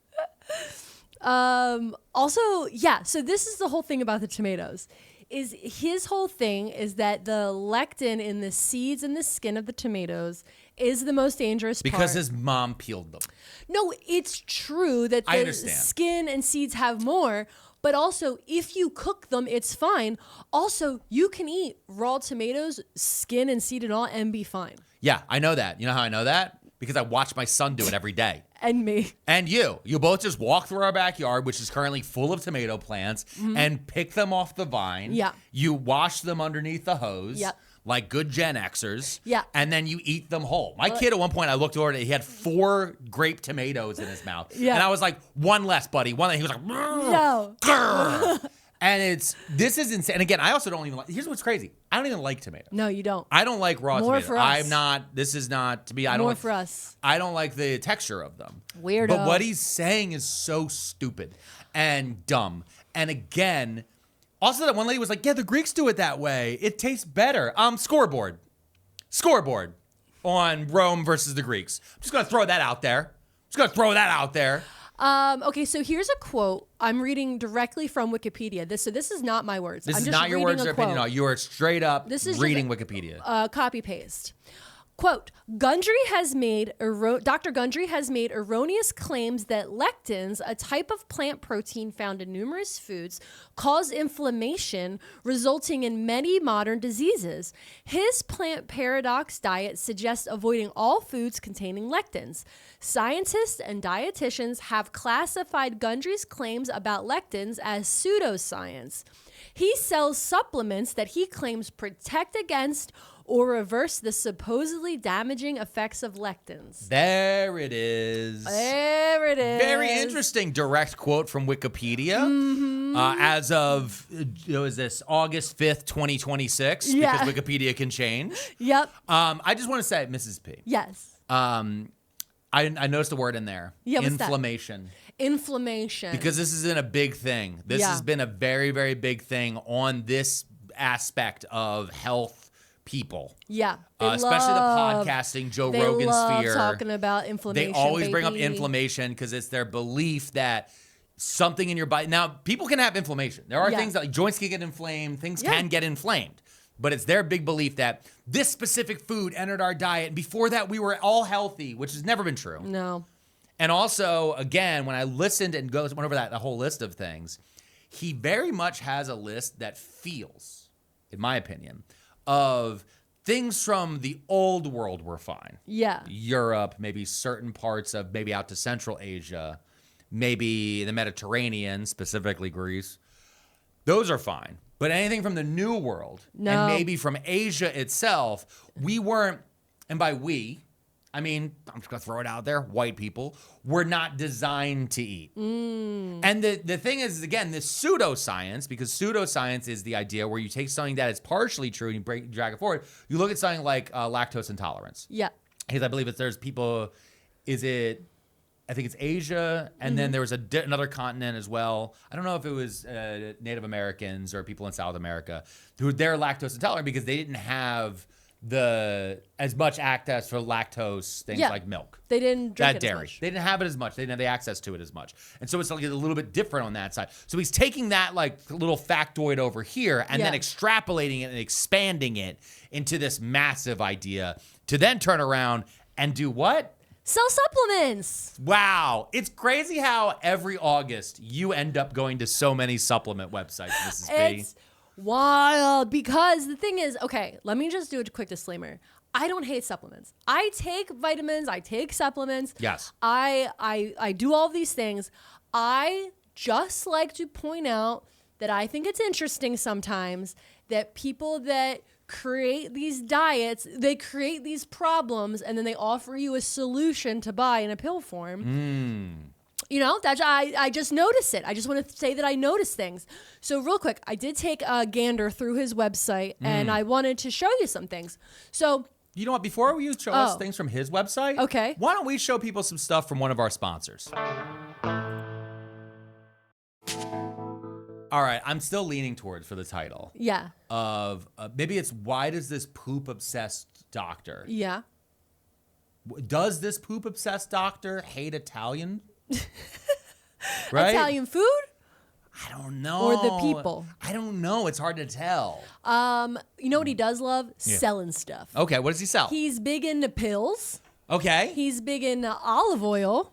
Also, yeah. So this is the whole thing about the tomatoes. Is his whole thing is that the lectin in the seeds and the skin of the tomatoes is the most dangerous part. Because his mom peeled them. No, it's true that I the understand. skin and seeds have more, but also if you cook them, it's fine. Also, you can eat raw tomatoes, skin and seed and all, and be fine. Yeah, I know that. You know how I know that? Because I watch my son do it every day. And me. And you both just walk through our backyard, which is currently full of tomato plants, and pick them off the vine. Yeah. You wash them underneath the hose. Yep. Like good Gen Xers. Yeah. And then you eat them whole. My kid at one point, I looked over at it, he had 4 grape tomatoes in his mouth. Yeah. And I was like, one less, buddy. One less. He was like, No. grrr. And this is insane. And again, I also don't even like, here's what's crazy. I don't even like tomatoes. No, you don't. I don't like raw More tomatoes. for us. This is not, to be, I don't More like, for us. I don't like the texture of them. Weirdo. But what he's saying is so stupid and dumb. And again, also that one lady was like, yeah, the Greeks do it that way. It tastes better. Scoreboard on Rome versus the Greeks. I'm just going to throw that out there. Okay, so here's a quote. I'm reading directly from Wikipedia. This is not my words. This I'm is just not your reading words a or opinion. quote. No, you are straight up This is reading Wikipedia. Copy paste. Quote, Dr. Gundry has made erroneous claims that lectins, a type of plant protein found in numerous foods, cause inflammation, resulting in many modern diseases. His plant paradox diet suggests avoiding all foods containing lectins. Scientists and dietitians have classified Gundry's claims about lectins as pseudoscience. He sells supplements that he claims protect against or reverse the supposedly damaging effects of lectins. There it is. There it is. Very interesting direct quote from Wikipedia. As of, is this August 5th, 2026? Yeah. Because Wikipedia can change. Yep. I just want to say, Mrs. P. Yes. I noticed a word in there. Yeah, what's that? Inflammation. Inflammation. Because this isn't a big thing. This has been a very, very big thing on this aspect of health people. Yeah. Especially the podcasting, Joe Rogan sphere. Talking about inflammation. They always bring up inflammation because it's their belief that something in your body. Now, people can have inflammation. There are things that like joints can get inflamed, things can get inflamed. But it's their big belief that this specific food entered our diet, and before that we were all healthy, which has never been true. No. And also, again, when I listened and went over the whole list of things, he very much has a list that feels, in my opinion, of things from the old world were fine. Yeah. Europe, maybe certain parts of maybe out to Central Asia, maybe the Mediterranean, specifically Greece. Those are fine. But anything from the New World and maybe from Asia itself, we weren't, and by we, I mean, I'm just going to throw it out there, white people, were not designed to eat. And the thing is, again, this pseudoscience, because pseudoscience is the idea where you take something that is partially true and you drag it forward. You look at something like lactose intolerance. Yeah. Because I believe there's people, I think it's Asia, and then there was another continent as well. I don't know if it was Native Americans or people in South America who they're lactose intolerant because they didn't have as much access for lactose things like milk. They didn't drink it dairy. as much. They didn't have it as much. They didn't have the access to it as much. And so it's like a little bit different on that side. So he's taking that like little factoid over here and then extrapolating it and expanding it into this massive idea to then turn around and do what? Sell supplements. Wow. It's crazy how every August you end up going to so many supplement websites, Mrs. P. It's wild because the thing is, okay, let me just do a quick disclaimer. I don't hate supplements. I take vitamins. I take supplements. Yes. I do all these things. I just like to point out that I think it's interesting sometimes that people that create these diets, they create these problems, and then they offer you a solution to buy in a pill form. You know, I just notice it. I just want to say that I notice things. So real quick, I did take a gander through his website, and I wanted to show you some things. So you know what? Before you show us things from his website, okay, why don't we show people some stuff from one of our sponsors? All right, I'm still leaning towards for the title. Yeah. Of maybe it's why does this poop obsessed doctor? Yeah. Does this poop obsessed doctor hate Italian? Right? Italian food? I don't know. Or the people? I don't know. It's hard to tell. You know what he does love? Selling stuff. Okay, what does he sell? He's big into pills. Okay. He's big into olive oil.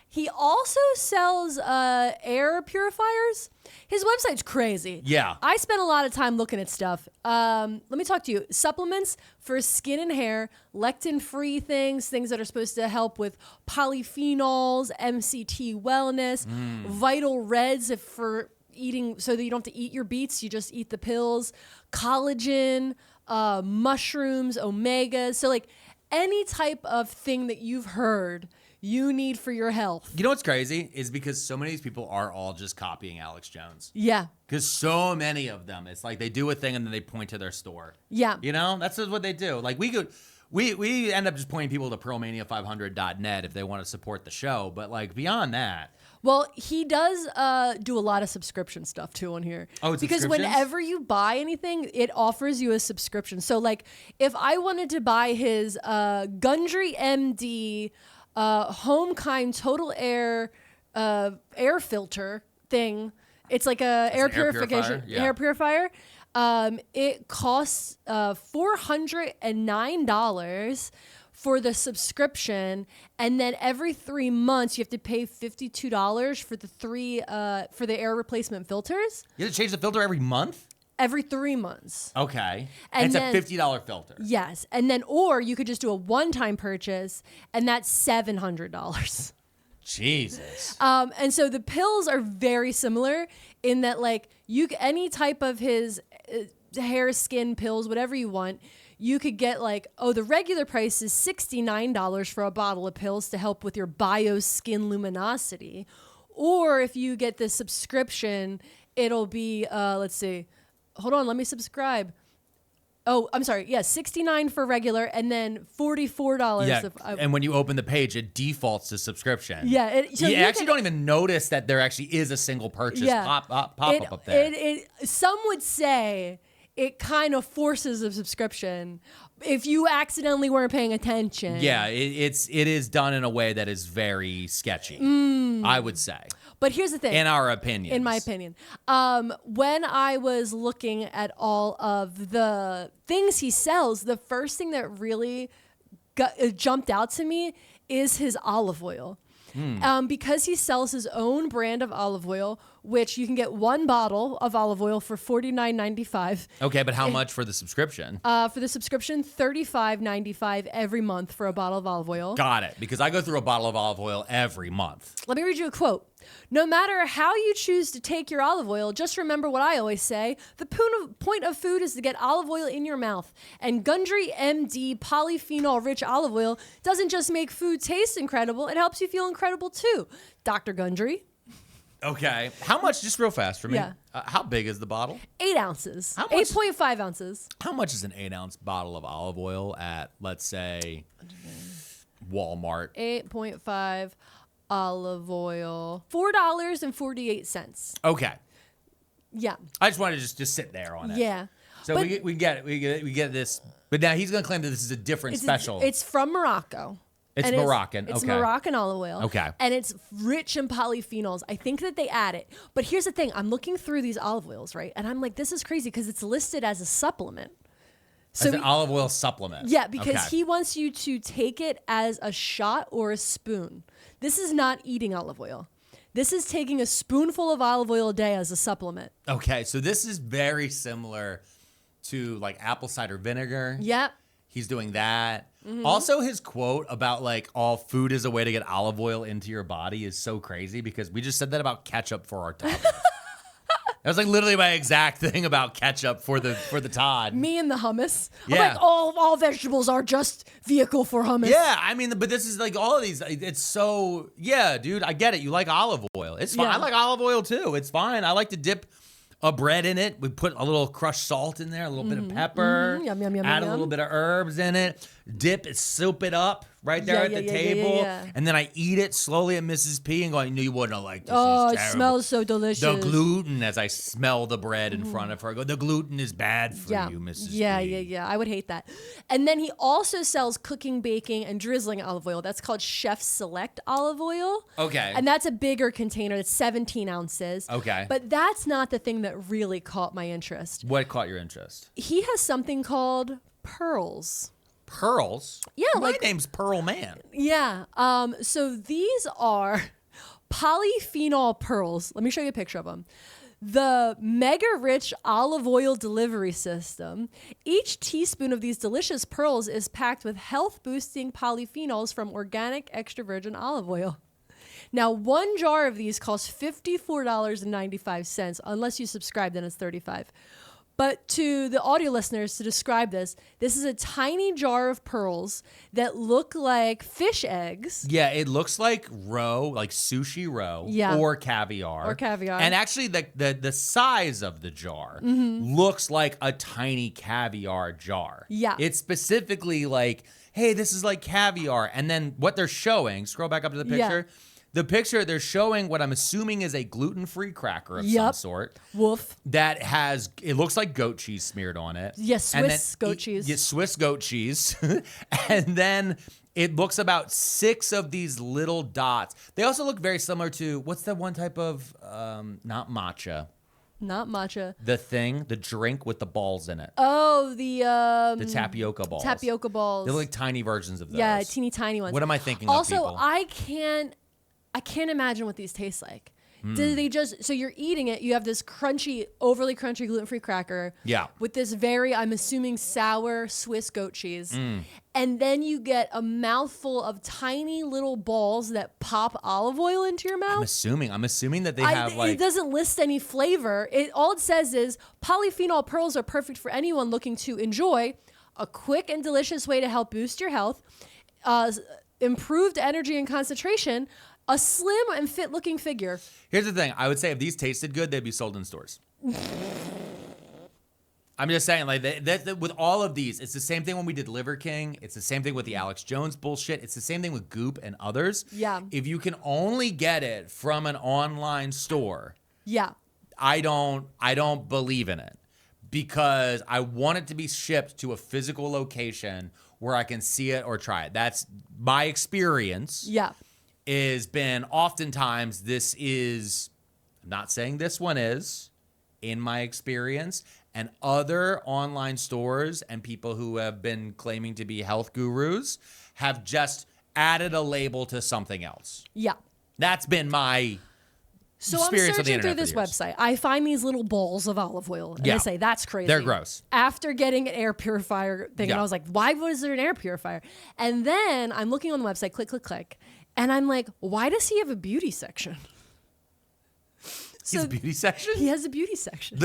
He also sells air purifiers. His website's crazy. Yeah. I spent a lot of time looking at stuff. Let me talk to you. Supplements for skin and hair, lectin-free things that are supposed to help with polyphenols, MCT wellness, vital reds for eating so that you don't have to eat your beets, you just eat the pills, collagen, mushrooms, omegas. So like any type of thing that you've heard you need for your health. You know what's crazy is because so many of these people are all just copying Alex Jones. Yeah. Because so many of them, it's like they do a thing and then they point to their store. Yeah. You know, that's just what they do. Like we end up just pointing people to Pearlmania500.net if they want to support the show. But like beyond that. Well, he does do a lot of subscription stuff too on here. Oh, it's because whenever you buy anything, it offers you a subscription. So like if I wanted to buy his Gundry MD HomeKind Total Air filter thing. It's like a air purification, purifier? Yeah. air purifier. It costs $409 for the subscription, and then every 3 months you have to pay $52 for the air replacement filters. You have to change the filter every month? Every 3 months. Okay. And it's then- a $50 filter. Yes, and then or you could just do a one-time purchase, and that's $700. Jesus. And so the pills are very similar in that, like, any type of his hair, skin pills, whatever you want, you could get like, the regular price is $69 for a bottle of pills to help with your bio skin luminosity. Or if you get the subscription, it'll be, let's see, hold on, let me subscribe. Oh, I'm sorry. Yeah, $69 for regular, and then $44. Yeah, and when you open the page, it defaults to subscription. Yeah, you actually don't even notice that there actually is a single purchase pop up up there. Some would say it kind of forces a subscription if you accidentally weren't paying attention. Yeah, it is done in a way that is very sketchy, I would say. But here's the thing. In our opinion. In my opinion. When I was looking at all of the things he sells, the first thing that really jumped out to me is his olive oil. Because he sells his own brand of olive oil, which you can get one bottle of olive oil for $49.95. Okay, but how much for the subscription? For the subscription, $35.95 every month for a bottle of olive oil. Got it, because I go through a bottle of olive oil every month. Let me read you a quote. No matter how you choose to take your olive oil, just remember what I always say. The point of food is to get olive oil in your mouth. And Gundry MD polyphenol-rich olive oil doesn't just make food taste incredible, it helps you feel incredible too. Dr. Gundry. Okay. How much, just real fast for me, Yeah. How big is the bottle? 8 ounces. How much? 8.5 ounces. How much is an 8-ounce bottle of olive oil at, let's say, Walmart? 8.5 olive oil. $4.48. Okay. Yeah. I just wanted to just sit there on it. Yeah. So But we get this, but now he's going to claim that this is a different special. It's from Morocco. It's And Moroccan. It's okay. Moroccan olive oil. Okay. And it's rich in polyphenols. I think that they add it. But here's the thing. I'm looking through these olive oils, right? And I'm like, this is crazy because it's listed as a supplement. As an olive oil supplement. Yeah, because Okay. he wants you to take it as a shot or a spoon. This is not eating olive oil. This is taking a spoonful of olive oil a day as a supplement. Okay, so this is very similar to like apple cider vinegar. Yep. He's doing that. Mm-hmm. Also, his quote about like all food is a way to get olive oil into your body is so crazy because we just said that about ketchup for our Todd. That was like literally my exact thing about ketchup for the Todd. Me and the hummus. Yeah. I'm like, all vegetables are just vehicle for hummus. Yeah, I mean, but this is like all of these. It's so, yeah, dude, I get it. You like olive oil. It's fine. Yeah. I like olive oil too. It's fine. I like to dip a bread in it. We put a little crushed salt in there, a little bit of pepper. Yum, yum, yum, add yum, a little yum. bit of herbs in it. Dip it, soup it up right there Yeah, at the yeah, table. yeah. And then I eat it slowly at Mrs.P and go, I knew you wouldn't have liked this. Oh, It's it terrible. smells so delicious. The gluten, as I smell the bread in front of her, I go, the gluten is bad for you, Mrs. Yeah, P. yeah. I would hate that. And then he also sells cooking, baking, and drizzling olive oil. That's called Chef Select olive oil. Okay. And that's a bigger container. It's 17 ounces. Okay. But that's not the thing that really caught my interest. What caught your interest? He has something called pearls. Pearls? Yeah, My like- name's Pearl Man. Yeah. So these are polyphenol pearls. Let me show you a picture of them. The mega rich olive oil delivery system. Each teaspoon of these delicious pearls is packed with health boosting polyphenols from organic extra virgin olive oil. Now, one jar of these costs $54.95. Unless you subscribe, then it's $35. But to the audio listeners, to describe this is a tiny jar of pearls that look like fish eggs. Yeah, it looks like roe, like sushi roe, Yeah. or caviar. Or caviar. And actually, the size of the jar looks like a tiny caviar jar. Yeah. It's specifically like, hey, this is like caviar. And then what they're showing, scroll back up to the Yeah. picture. The picture, they're showing what I'm assuming is a gluten-free cracker of some Yep. sort. Woof. That has, it looks like goat cheese smeared on it. Yes, And Swiss goat cheese. Yeah, Swiss goat cheese. And then it looks about 6 of these little dots. They also look very similar to, what's that one type of, not matcha? Not matcha. The drink with the balls in it. Oh, The tapioca balls. tapioca balls. They're like tiny versions of those. Yeah, teeny tiny ones. What am I thinking also, of, people? I can't imagine what these taste like. Do they just, so you're eating it, you have this crunchy, overly crunchy gluten-free cracker. Yeah. With this very, I'm assuming, sour Swiss goat cheese. And then you get a mouthful of tiny little balls that pop olive oil into your mouth. I'm assuming that they have like. It doesn't list any flavor. All it says is polyphenol pearls are perfect for anyone looking to enjoy a quick and delicious way to help boost your health, improved energy and concentration, a slim and fit-looking figure. Here's the thing. I would say if these tasted good, they'd be sold in stores. I'm just saying, like, with all of these, it's the same thing when we did Liver King. It's the same thing with the Alex Jones bullshit. It's the same thing with Goop and others. Yeah. If you can only get it from an online store, Yeah. I don't believe in it, because I want it to be shipped to a physical location where I can see it or try it. That's my experience. Yeah. Is been oftentimes this is, I'm not saying this one is, in my experience, and other online stores and people who have been claiming to be health gurus have just added a label to something else. Yeah. That's been my So I'm experience of the searching through internet this for years. website. I find these little balls of olive oil. And Yeah. I say, that's crazy. They're gross. After getting an air purifier thing, Yeah. and I was like, why was there an air purifier? And then I'm looking on the website, click, click, click. And I'm like, why does he have a beauty section? He's a beauty section? He has a beauty section.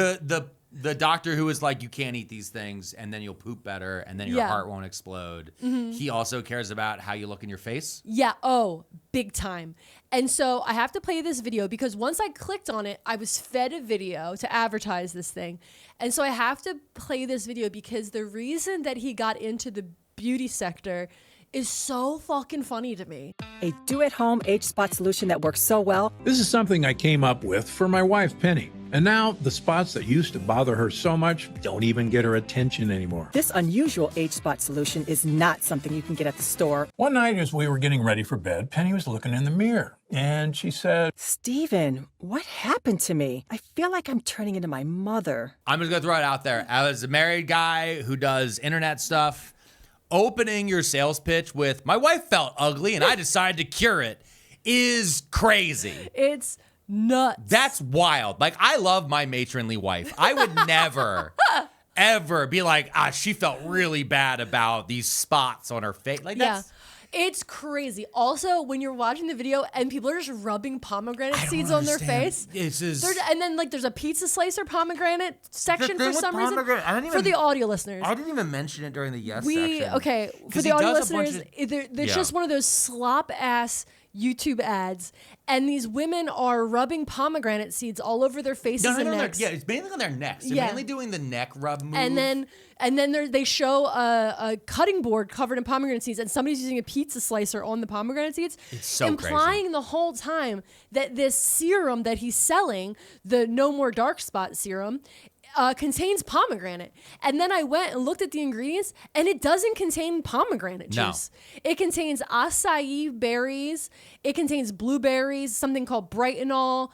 The doctor who is like, you can't eat these things and then you'll poop better and then your Yeah. heart won't explode. He also cares about how you look in your face. Yeah. Oh, big time. And so I have to play this video because once I clicked on it, I was fed a video to advertise this thing. And so I have to play this video because the reason that he got into the beauty sector is so fucking funny to me. A do-at-home age spot solution that works so well. This is something I came up with for my wife, Penny. And now the spots that used to bother her so much don't even get her attention anymore. This unusual age spot solution is not something you can get at the store. One night as we were getting ready for bed, Penny was looking in the mirror and she said, Steven, what happened to me? I feel like I'm turning into my mother. I'm just gonna throw it out there. As a married guy who does internet stuff, opening your sales pitch with, my wife felt ugly and I decided to cure it, is crazy. It's nuts. That's wild. Like, I love my matronly wife. I would never, ever be like, she felt really bad about these spots on her face. Like, Yeah. that's... It's crazy. Also, when you're watching the video and people are just rubbing pomegranate I don't seeds on their understand. face. This is... And then there's a pizza slicer pomegranate section thing for with some reason. pomegranate, I didn't For even- the audio listeners. I didn't even mention it during the section. Okay, for 'Cause the he audio does a bunch listeners, of- there's Yeah. just one of those slop ass YouTube ads, and these women are rubbing pomegranate seeds all over their faces No, and their, necks. yeah, it's mainly on their necks. They're Yeah. mainly doing the neck rub move. And then they show a cutting board covered in pomegranate seeds, and somebody's using a pizza slicer on the pomegranate seeds, It's so implying the whole time that this serum that he's selling, the No More Dark Spot serum, contains pomegranate. And then I went and looked at the ingredients, and it doesn't contain pomegranate No. juice. It contains acai berries. It contains blueberries, something called Brightenol.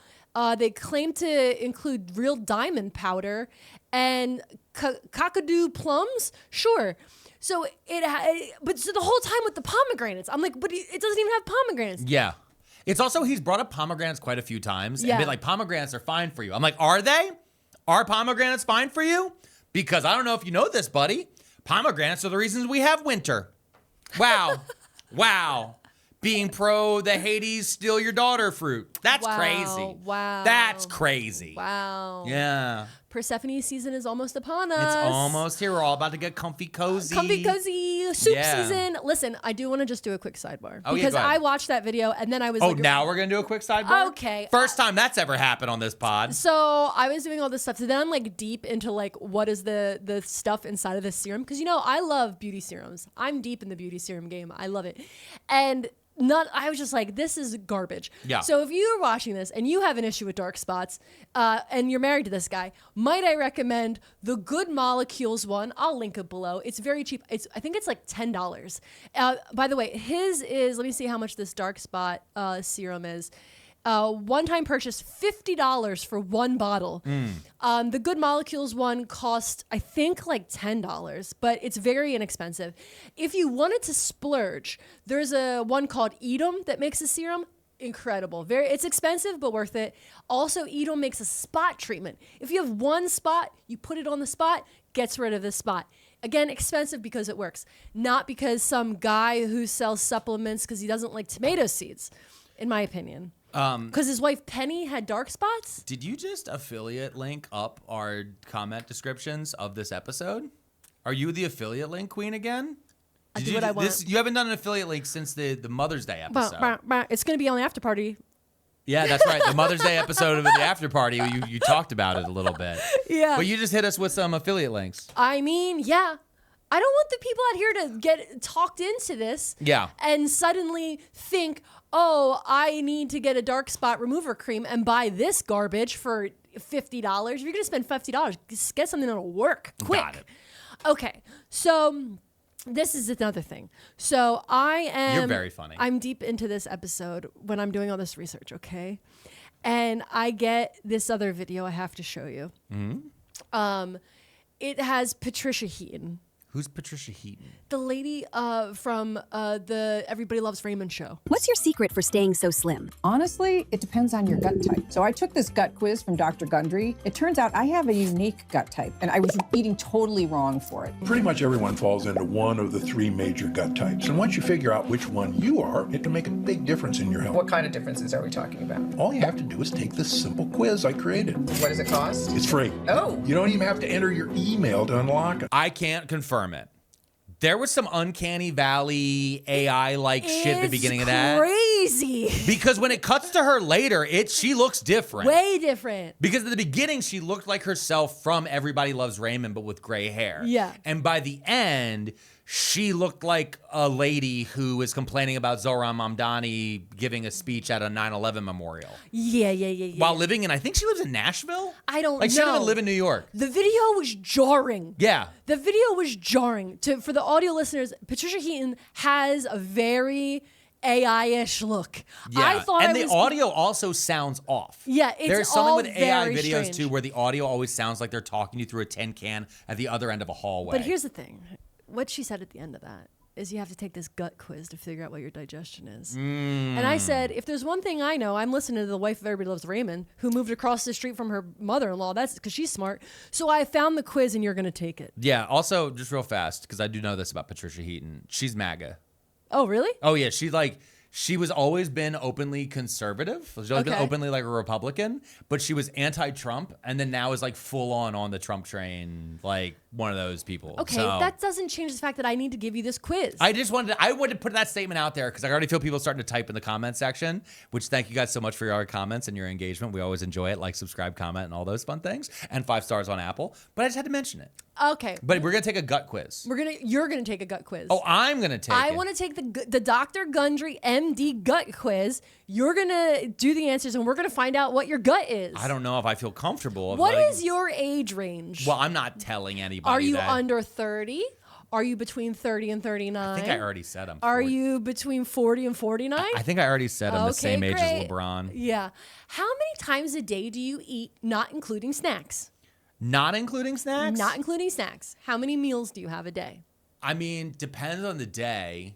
They claim to include real diamond powder and kakadu plums. Sure. So but so the whole time with the pomegranates, I'm like, but it doesn't even have pomegranates. Yeah. It's also, he's brought up pomegranates quite a few times. Yeah. And been like, pomegranates are fine for you. I'm like, are they? Are pomegranates fine for you? Because I don't know if you know this, buddy. Pomegranates are the reasons we have winter. Wow. Wow. Being pro the Hades steal your daughter fruit. That's Wow. crazy. Wow. That's crazy. Wow. Yeah. Persephone season is almost upon us. It's almost here. We're all about to get comfy cozy. Comfy cozy soup Yeah. season. Listen, I do want to just do a quick sidebar Oh, yeah, because go ahead. I watched that video and then I was Oh, like, now we're going to do a quick sidebar? Okay. First time that's ever happened on this pod. So I was doing all this stuff. So then I'm like deep into like what is the stuff inside of this serum, because I love beauty serums. I'm deep in the beauty serum game. I love it, and I was just like, this is garbage. Yeah. So if you're watching this and you have an issue with dark spots, and you're married to this guy, might I recommend the Good Molecules one? I'll link it below. It's very cheap. I think it's like $10. By the way, his is, let me see how much this dark spot serum is. One-time purchase, $50 for one bottle. The Good Molecules one cost, I think, like $10, but it's very inexpensive. If you wanted to splurge, there's a one called Heaton that makes a serum. Incredible. It's expensive, but worth it. Also, Heaton makes a spot treatment. If you have one spot, you put it on the spot, gets rid of the spot. Again, expensive because it works, not because some guy who sells supplements because he doesn't like tomato seeds, in my opinion. Because his wife Penny had dark spots. Did you just affiliate link up our comment descriptions of this episode? Are you the affiliate link queen again? I do what I want. You haven't done an affiliate link since the Mother's Day episode. It's going to be on the after party. Yeah, that's right. The Mother's Day episode of the after party, you talked about it a little bit. Yeah. But you just hit us with some affiliate links. I mean, yeah. I don't want the people out here to get talked into this. Yeah. And suddenly think, oh, I need to get a dark spot remover cream and buy this garbage for $50. If you're going to spend $50, just get something that'll work quick. Got it. Okay. So this is another thing. So You're very funny. I'm deep into this episode when I'm doing all this research, okay? And I get this other video I have to show you. Mm-hmm. It has Patricia Heaton. Who's Patricia Heaton? The lady from the Everybody Loves Raymond show. What's your secret for staying so slim? Honestly, it depends on your gut type. So I took this gut quiz from Dr. Gundry. It turns out I have a unique gut type, and I was eating totally wrong for it. Pretty much everyone falls into one of the three major gut types. And once you figure out which one you are, it can make a big difference in your health. What kind of differences are we talking about? All you have to do is take this simple quiz I created. What does it cost? It's free. Oh. You don't even have to enter your email to unlock it. I can't confirm it. There was some uncanny valley AI-like shit at the beginning of that. Crazy. Because when it cuts to her later, she looks different. Way different. Because at the beginning, she looked like herself from Everybody Loves Raymond, but with gray hair. Yeah. And by the end, she looked like a lady who was complaining about Zohran Mamdani giving a speech at a 9/11 memorial. Yeah. While living in, I think she lives in Nashville? I don't Like, she know. didn't even live in New York. The video was jarring. Yeah. The video was jarring. For the audio listeners, Patricia Heaton has a very AI-ish look. Yeah. I thought and the audio also sounds off. Yeah, it's There's something all with AI very videos strange. too where the audio always sounds like they're talking you through a tin can at the other end of a hallway. But here's the thing. What she said at the end of that is you have to take this gut quiz to figure out what your digestion is. And I said, if there's one thing I know, I'm listening to the wife of Everybody Loves Raymond, who moved across the street from her mother-in-law. That's because she's smart. So I found the quiz, and you're going to take it. Yeah. Also, just real fast, because I do know this about Patricia Heaton. She's MAGA. Oh, really? Oh, yeah. She was always been openly conservative. She's always been Okay. openly like a Republican, but she was anti-Trump, and then now is like full on the Trump train, like one of those people. Okay, So, that doesn't change the fact that I need to give you this quiz. I wanted to put that statement out there because I already feel people starting to type in the comment section, which thank you guys so much for your comments and your engagement. We always enjoy it. Like, subscribe, comment, and all those fun things. And 5 stars on Apple. But I just had to mention it. Okay. But we're going to take a gut quiz. You're gonna take a gut quiz. Oh, I'm going to take it. I want to take the Dr. Gundry MD gut quiz. You're gonna do the answers, and we're gonna find out what your gut is. I don't know if I feel comfortable. What is your age range? Well, I'm not telling anybody. Are you that. under 30? Are you between 30 and 39? I think I already said I'm 40. Are you between 40 and 49? I think I already said I'm the same age as great. LeBron. Yeah. How many times a day do you eat, not including snacks? Not including snacks? Not including snacks. How many meals do you have a day? I mean, depends on the day.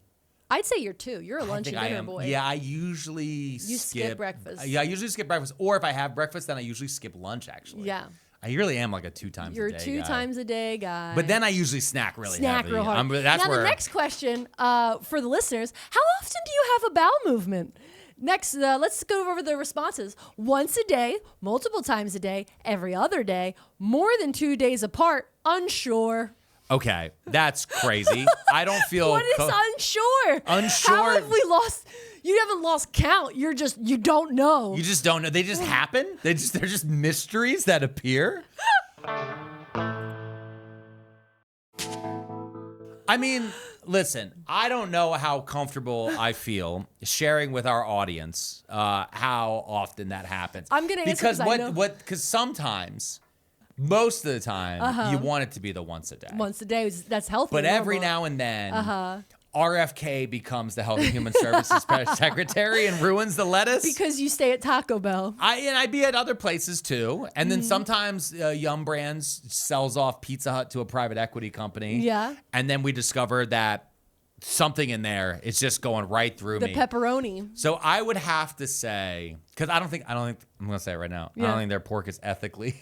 I'd say you're 2. You're a lunch and dinner boy. Yeah, I usually skip breakfast. Yeah, I usually skip breakfast. Or if I have breakfast, then I usually skip lunch, actually. Yeah. I really am like a 2 times You're a day a 2 guy. times a day guy. But then I usually snack really heavy. Real hard. That's now where the next question for the listeners: how often do you have a bowel movement? Next, let's go over the responses. Once a day, multiple times a day, every other day, more than 2 days apart, unsure. Okay, that's crazy. I don't feel. What is unsure? Unsure. How have we lost? You haven't lost count. You don't know. You just don't know. They just happen. They're just mysteries that appear. I mean, listen, I don't know how comfortable I feel sharing with our audience how often that happens. I'm gonna answer because 'cause I know. because sometimes, most of the time, you want it to be the once a day. Once a day, that's healthy. But every normal. now and then, RFK becomes the Health and Human Services Secretary and ruins the lettuce. Because you stay at Taco Bell. I'd be at other places too. And then sometimes Yum Brands sells off Pizza Hut to a private equity company. Yeah. And then we discover that something in there is just going right through me. The pepperoni. So I would have to say, because I don't think, I'm going to say it right now. I don't think their pork is ethically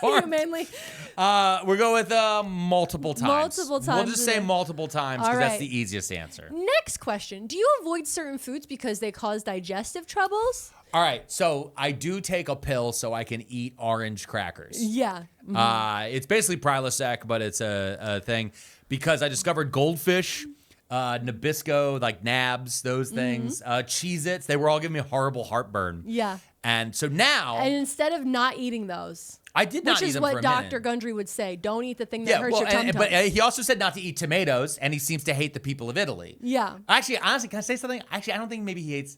farmed. Mainly. We'll go with multiple times. Multiple times. We'll just say multiple times because All that's right. the easiest answer. Next question. Do you avoid certain foods because they cause digestive troubles? All right. So I do take a pill so I can eat orange crackers. Yeah. It's basically Prilosec, but it's a thing because I discovered goldfish, Nabisco, like nabs, those things, Cheez-Its. They were all giving me horrible heartburn. Yeah. And so now... And instead of not eating those... I did not eat them for a minute. Which is what Dr. Gundry would say. Don't eat the thing that hurts your tum-tum. But he also said not to eat tomatoes, and he seems to hate the people of Italy. Yeah. Actually, honestly, can I say something? Actually, I don't think maybe he hates...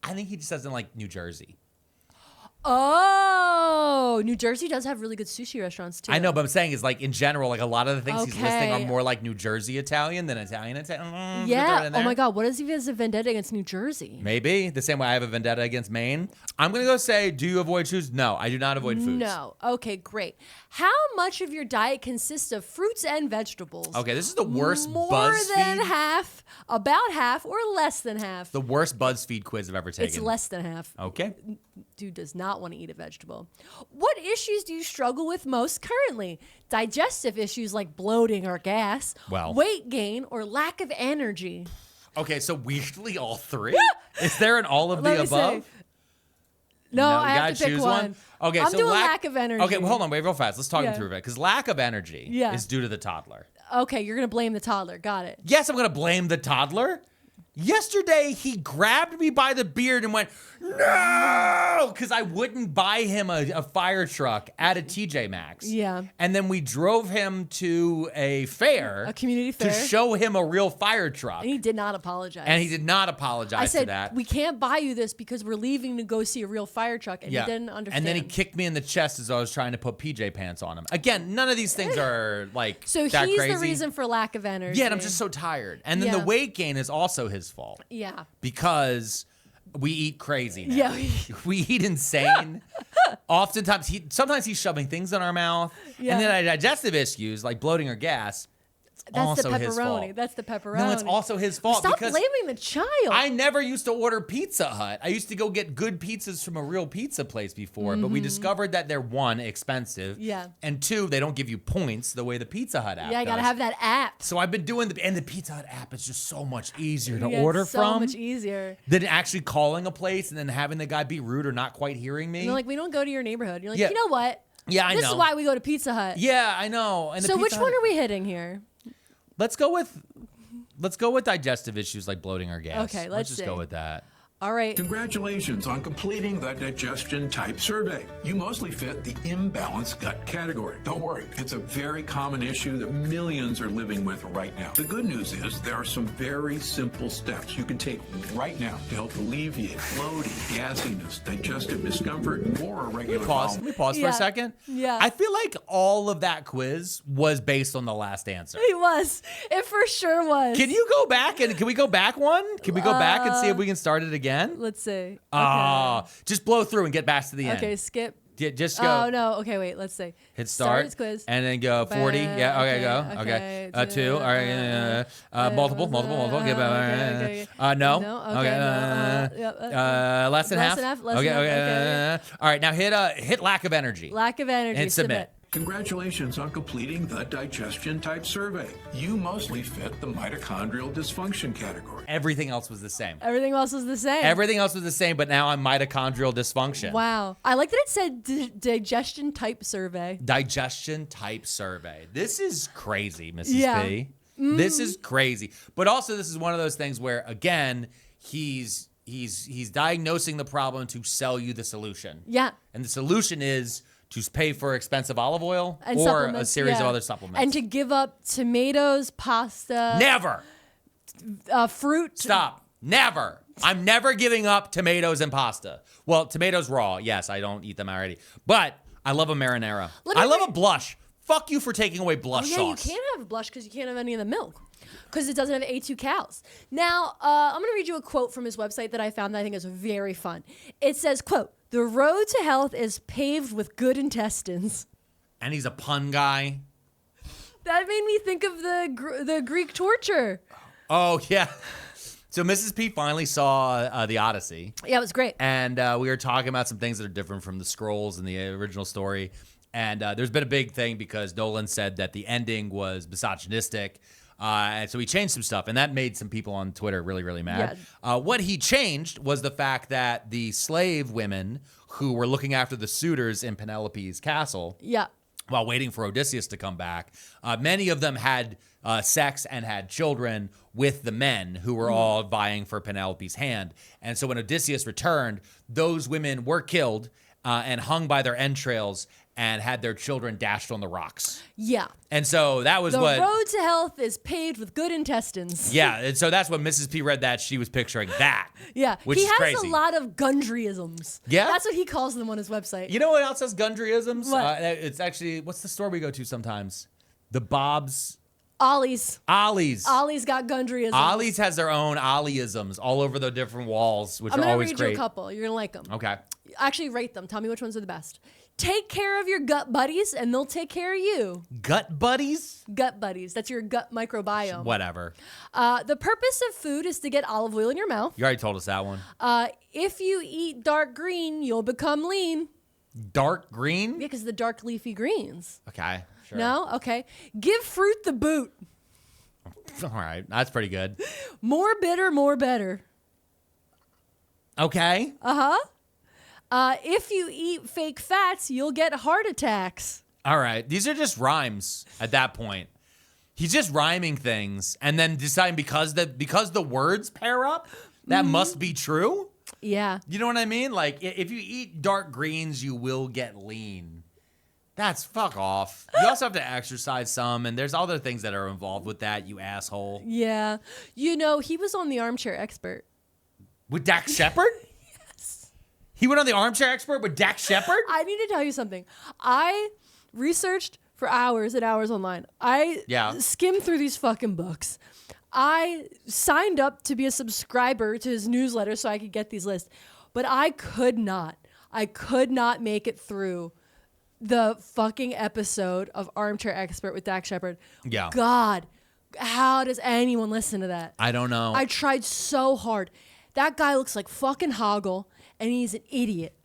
I think he just doesn't like New Jersey. Oh, New Jersey does have really good sushi restaurants too. I know, but I'm saying is like in general, like a lot of the things he's listing are Okay. more like New Jersey Italian than Italian Italian. Yeah. Oh my God. What if he has a vendetta against New Jersey? Maybe the same way I have a vendetta against Maine. I'm gonna go say, do you avoid foods? No, I do not avoid foods. No. Okay, great. How much of your diet consists of fruits and vegetables? Okay, this is the worst More BuzzFeed. than half, about half, or less than half. The worst BuzzFeed quiz I've ever taken. It's less than half. Okay. Dude does not want to eat a vegetable. What issues do you struggle with most currently? Digestive issues like bloating or gas, Well. weight gain, or lack of energy? Okay, so weirdly all three. Is there an all of Let the me above? say. No, you I have gotta to pick choose one. Okay, I'm so doing lack of energy. Okay, well, hold on, wait real fast. Let's talk Yeah. through it because lack of energy Yeah. is due to the toddler. Okay, you're going to blame the toddler. Got it. Yes, I'm gonna blame the toddler. Yesterday, he grabbed me by the beard and went, no, because I wouldn't buy him a fire truck at a TJ Maxx. Yeah. And then we drove him to a fair. A community to fair. show him a real fire truck. And he did not apologize. And he did not apologize I said, to that. we can't buy you this because we're leaving to go see a real fire truck. And he didn't understand. And then he kicked me in the chest as I was trying to put PJ pants on him. Again, none of these things are like So that he's crazy. the reason for lack of energy. Yeah, and I'm just so tired. And then the Yeah. weight gain is also his fault. Yeah. Because we eat crazy now. Yeah. We eat insane. Oftentimes, sometimes he's shoving things in our mouth. Yeah. And then our digestive issues like bloating or gas. That's also the his pepperoni. fault. That's the pepperoni. No, it's also his fault. Stop because blaming the child. I never used to order Pizza Hut. I used to go get good pizzas from a real pizza place before, but we discovered that they're one, expensive, Yeah. and two, they don't give you points the way the Pizza Hut app Yeah, I got to does. have that app. So I've been doing and the Pizza Hut app is just so much easier to Yeah, order it's so from much easier. than actually calling a place and then having the guy be rude or not quite hearing me. And they're like, we don't go to your neighborhood. You're like, Yeah. you know what? Yeah, I This know. is why we go to Pizza Hut. Yeah, I know. And the So which Pizza one Hut- are we hitting here? Let's go with digestive issues like bloating or gas. Okay, let's let's just see. go with that. All right. Congratulations on completing the digestion type survey. You mostly fit the imbalanced gut category. Don't worry, it's a very common issue that millions are living with right now. The good news is there are some very simple steps you can take right now to help alleviate bloating, gassiness, digestive discomfort, and more irregular bowel. Let me pause for Yeah. a second. Yeah. I feel like all of that quiz was based on the last answer. It was. It for sure was. Can you go back and can we go back one? Can we go back and see if we can start it again? Let's see. Just blow through and get back to the end. Okay, skip. Yeah, just go. Oh, no. Okay, wait. Let's see. Hit start, his quiz. and then go 40. Yeah, okay, go. okay, Okay. Two. All right. Multiple. Get back. okay. No. No, Okay. okay, Less than less half. than half, less Okay. than half, Okay. All right. Now hit lack of energy. Lack of energy. And submit. Congratulations on completing the digestion type survey. You mostly fit the mitochondrial dysfunction category. Everything else was the same. Everything else was the same. Everything else was the same, but now I'm mitochondrial dysfunction. Wow. I like that it said digestion type survey. Digestion type survey. This is crazy, Mrs. Yeah. P. This is crazy. But also, this is one of those things where, again, he's diagnosing the problem to sell you the solution. Yeah. And the solution is to pay for expensive olive oil And or a supplements, series of yeah. other supplements. And to give up tomatoes, pasta, Never. fruit. Stop. Never. I'm never giving up tomatoes and pasta. Well, tomatoes raw. Yes, I don't eat them already. But I love a marinara. I love a blush. Fuck you for taking away blush yeah, sauce. you can't have blush because you can't have any of the milk because it doesn't have A2 cows. Now, I'm going to read you a quote from his website that I found that I think is very fun. It says, quote, "The road to health is paved with good intestines." And he's a pun guy. That made me think of the Greek torture. Oh, yeah. So Mrs. P finally saw The Odyssey. Yeah, it was great. And we were talking about some things that are different from the scrolls and the original story. And there's been a big thing because Nolan said that the ending was misogynistic. And so he changed some stuff. And that made some people on Twitter really, really mad. Yeah. What he changed was the fact that the slave women who were looking after the suitors in Penelope's castle. Yeah. While waiting for Odysseus to come back, many of them had sex and had children with the men who were all vying for Penelope's hand. And so when Odysseus returned, those women were killed and hung by their entrails and had their children dashed on the rocks. Yeah. And so that was the what... road to health is paved with good intestines. Yeah, and so that's when Mrs. P read that, she was picturing that. Yeah. Which he is has crazy. a lot of Gundryisms. Yeah? That's what he calls them on his website. You know what else has Gundryisms? What? It's actually, what's the store we go to sometimes? The Bob's... Ollie's. Ollie's. Ollie's got Gundryisms. Ollie's has their own Ollieisms all over the different walls, which are always I'm going to read great. you a couple. You're going to like them. Okay. Actually, rate them. Tell me which ones are the best. Take care of your gut buddies, and they'll take care of you. Gut buddies? Gut buddies. That's your gut microbiome. Whatever. The purpose of food is to get olive oil in your mouth. You already told us that one. If you eat dark green, you'll become lean. Dark green? Yeah, because the dark leafy greens. Okay, sure. No? Okay. Give fruit the boot. All right, that's pretty good. More bitter, more better. Okay. If you eat fake fats, you'll get heart attacks. All right. These are just rhymes at that point. He's just rhyming things and then deciding because the words pair up, that must be true. Yeah. You know what I mean? Like, if you eat dark greens, you will get lean. That's fuck off. You also have to exercise some, and there's other things that are involved with that, you asshole. Yeah. You know, he was on the Armchair Expert. With Dax Shepard? Yes. He went on the Armchair Expert with Dax Shepard? I need to tell you something. I researched for hours and hours online. I skimmed through these fucking books. I signed up to be a subscriber to his newsletter so I could get these lists. But I could not make it through the fucking episode of Armchair Expert with Dax Shepard. Yeah. God, how does anyone listen to that? I don't know. I tried so hard. That guy looks like fucking Hoggle, and he's an idiot.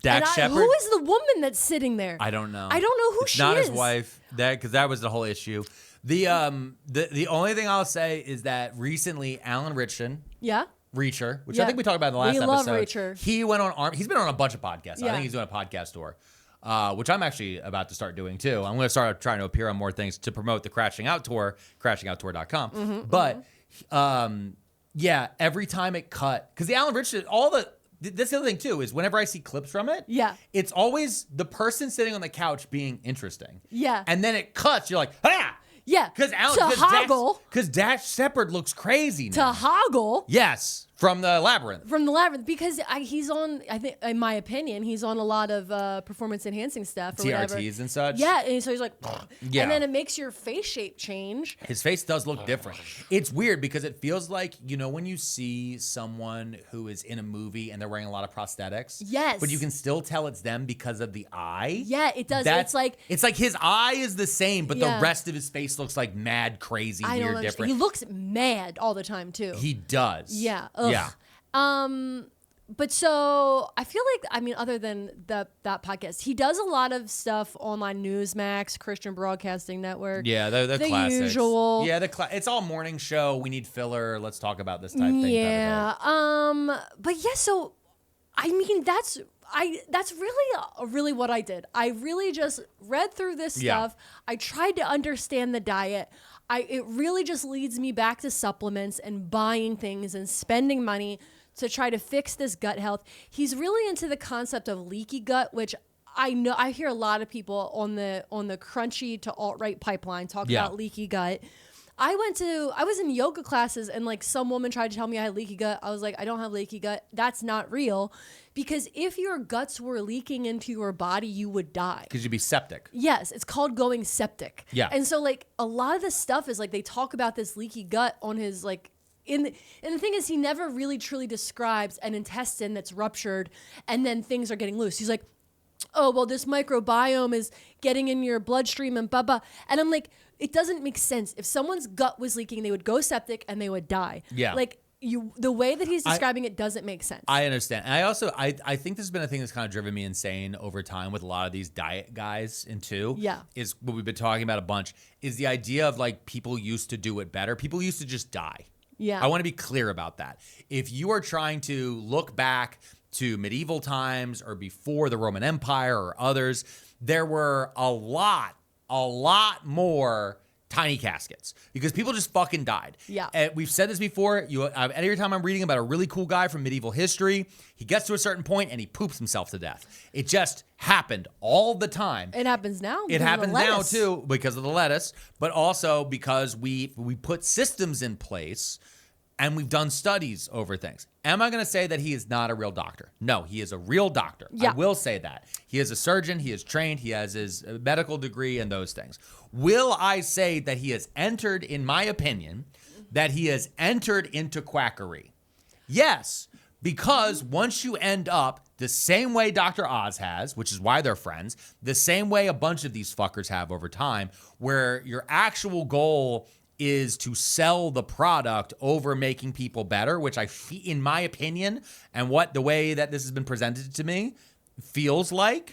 Dax Shepard? Who is the woman that's sitting there? I don't know. I don't know who it's she not is. his wife. Because that was the whole issue. The only thing I'll say is that recently Alan Richardson, Yeah. Reacher, which I think we talked about in the last We episode. love Reacher. He went on he's been on a bunch of podcasts. Yeah. I think he's doing a podcast tour. Which I'm actually about to start doing too. I'm going to start trying to appear on more things to promote the Crashing Out Tour, crashingouttour.com. But yeah, every time it cut, because the Alan Richardson, that's the other thing too, is whenever I see clips from it, it's always the person sitting on the couch being interesting. Yeah. And then it cuts, you're like, ah! Yeah. Because Dax Shepard looks crazy now. To Hoggle. Yes, from the Labyrinth. From the Labyrinth, because he's on, I think, in my opinion, he's on a lot of performance enhancing stuff or whatever. TRTs and such. Yeah, and so he's like, Yeah. and then it makes your face shape change. His face does look different. It's weird because it feels like, when you see someone who is in a movie and they're wearing a lot of prosthetics. Yes. But you can still tell it's them because of the eye. Yeah, it does. It's like his eye is the same, but Yeah. the rest of his face looks like mad, crazy, I don't weird, understand. different. He looks mad all the time too. He does. Yeah. Ugh. Yeah. But so I feel like, other than that podcast, he does a lot of stuff online, Newsmax, Christian Broadcasting Network. Yeah, they're the classics. Usual. Yeah, it's all morning show. We need filler. Let's talk about this type thing. Yeah. But yeah, so that's really what I did. I really just read through this stuff. I tried to understand the diet. It really just leads me back to supplements and buying things and spending money to try to fix this gut health. He's really into the concept of leaky gut, which I hear a lot of people on the crunchy to alt-right pipeline talk about leaky gut. I was in yoga classes and like some woman tried to tell me I had leaky gut. I was like, I don't have leaky gut. That's not real. Because if your guts were leaking into your body, you would die. Because you'd be septic. Yes, it's called going septic. Yeah. And so like a lot of the stuff is like they talk about this leaky gut on his like and the thing is he never really truly describes an intestine that's ruptured and then things are getting loose. He's like, oh, well, this microbiome is getting in your bloodstream and blah, blah. And I'm like, it doesn't make sense. If someone's gut was leaking, they would go septic and they would die. Yeah. Like, the way that he's describing it doesn't make sense. I understand. And I also, I think this has been a thing that's kind of driven me insane over time with a lot of these diet guys too. Yeah. Is what we've been talking about a bunch, is the idea of like people used to do it better. People used to just die. Yeah. I want to be clear about that. If you are trying to look back to medieval times or before the Roman Empire or others, there were a lot more tiny caskets because people just fucking died. Yeah. And we've said this before. Every time I'm reading about a really cool guy from medieval history, he gets to a certain point and he poops himself to death. It just happened all the time. It happens now. It happens now too because of the lettuce, but also because we put systems in place and we've done studies over things. Am I going to say that he is not a real doctor? No, he is a real doctor. Yeah. I will say that. He is a surgeon. He is trained. He has his medical degree and those things. Will I say that he has entered, in my opinion, that he has entered into quackery? Yes, because once you end up the same way Dr. Oz has, which is why they're friends, the same way a bunch of these fuckers have over time, where your actual goal is to sell the product over making people better, which in my opinion, and the way that this has been presented to me feels like,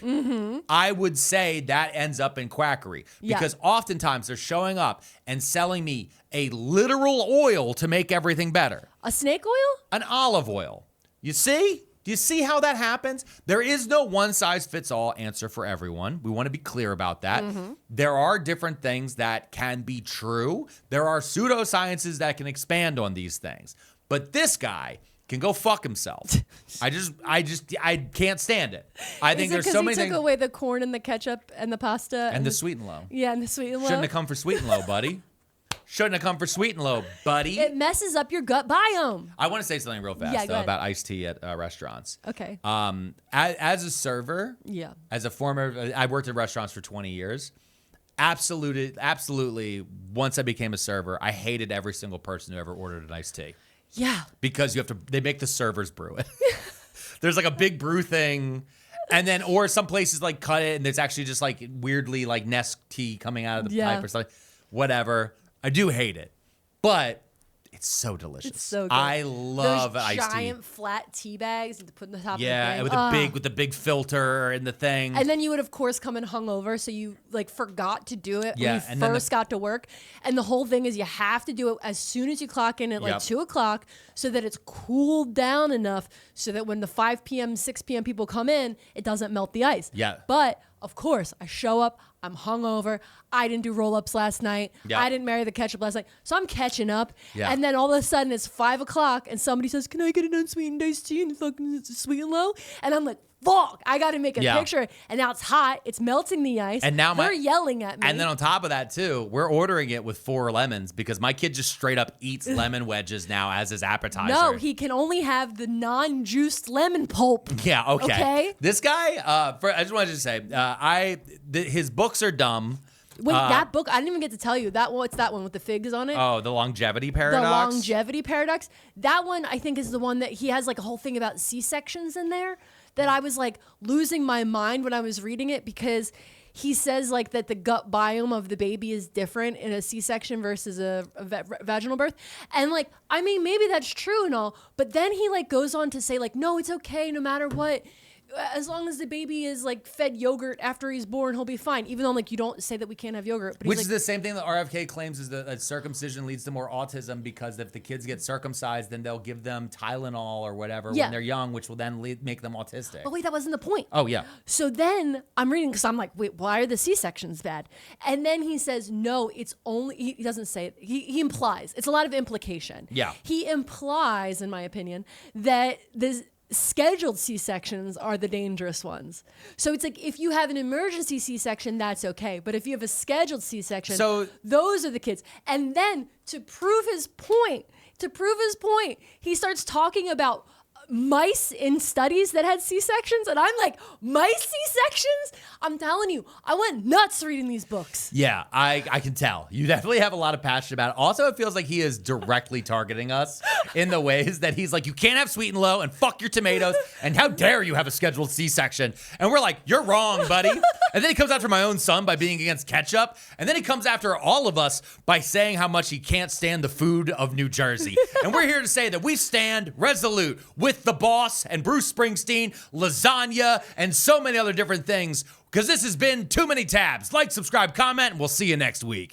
I would say that ends up in quackery. Because oftentimes they're showing up and selling me a literal oil to make everything better. A snake oil? An olive oil. You see? Do you see how that happens? There is no one-size-fits-all answer for everyone. We want to be clear about that. There are different things that can be true. There are pseudosciences that can expand on these things. But this guy can go fuck himself. I can't stand it. I think there's so many things. He took away the corn and the ketchup and the pasta. And the sweet and low. Yeah, and the sweet and low. Shouldn't have come for sweet and low, buddy. Shouldn't have come for sweet and low, buddy. It messes up your gut biome. I want to say something real fast though, about iced tea at restaurants. Okay. As a server, as a former, I worked at restaurants for 20 years. Absolutely. Once I became a server, I hated every single person who ever ordered an iced tea. Yeah. Because they make the servers brew it. There's like a big brew thing. And then, or some places like cut it and there's actually just like weirdly like Nest tea coming out of the pipe or something. Whatever. I do hate it, but it's so delicious. It's so good. I love those iced tea. giant flat tea bags to put in the top of the Yeah, thing. with the big filter and the thing. And then you would of course come in hungover, so you like forgot to do it Yeah, when and you then first got to work. And the whole thing is you have to do it as soon as you clock in at like 2 o'clock, so that it's cooled down enough so that when the 5 p.m., 6 p.m. people come in, it doesn't melt the ice. Yeah. But of course, I show up. I'm hungover. I didn't do roll-ups last night. Yeah. I didn't marry the ketchup last night. So I'm catching up. Yeah. And then all of a sudden it's 5 o'clock and somebody says, can I get an unsweetened iced tea and fucking sweet and low? And I'm like, fuck, I got to make a picture. And now it's hot. It's melting the ice. And now they're yelling at me. And then on top of that too, we're ordering it with 4 lemons because my kid just straight up eats lemon wedges now as his appetizer. No, he can only have the non-juiced lemon pulp. Yeah, okay. Okay? This guy, I just wanted to say, his books are dumb. Wait, that book, I didn't even get to tell you. What's that one with the figs on it? Oh, the longevity paradox? The longevity paradox. That one, I think, is the one that he has like a whole thing about C-sections in there that I was like losing my mind when I was reading it, because he says like that the gut biome of the baby is different in a C-section versus a vaginal birth. And like, I mean, maybe that's true and all, but then he like goes on to say like, no, it's okay no matter what. As long as the baby is like fed yogurt after he's born, he'll be fine. Even though like you don't say that we can't have yogurt. But Which is the same thing that RFK claims is that circumcision leads to more autism, because if the kids get circumcised, then they'll give them Tylenol or whatever when they're young, which will then make them autistic. Oh wait, that wasn't the point. Oh yeah. So then I'm reading because I'm like, wait, why are the C-sections bad? And then he says, no, it's only, he doesn't say it. He implies. It's a lot of implication. Yeah. He implies, in my opinion, that scheduled C-sections are the dangerous ones. So it's like if you have an emergency C-section, that's okay. But if you have a scheduled C-section, those are the kids. And then to prove his point, he starts talking about mice in studies that had C-sections, and I'm like, mice C-sections? I'm telling you, I went nuts reading these books. Yeah, I can tell. You definitely have a lot of passion about it. Also, it feels like he is directly targeting us in the ways that he's like, you can't have sweet and low, and fuck your tomatoes, and how dare you have a scheduled C-section? And we're like, you're wrong, buddy. And then he comes after my own son by being against ketchup, and then he comes after all of us by saying how much he can't stand the food of New Jersey. And we're here to say that we stand resolute with the Boss and Bruce Springsteen, lasagna, and so many other different things, because this has been Too Many Tabs. Like, subscribe, comment, and we'll see you next week.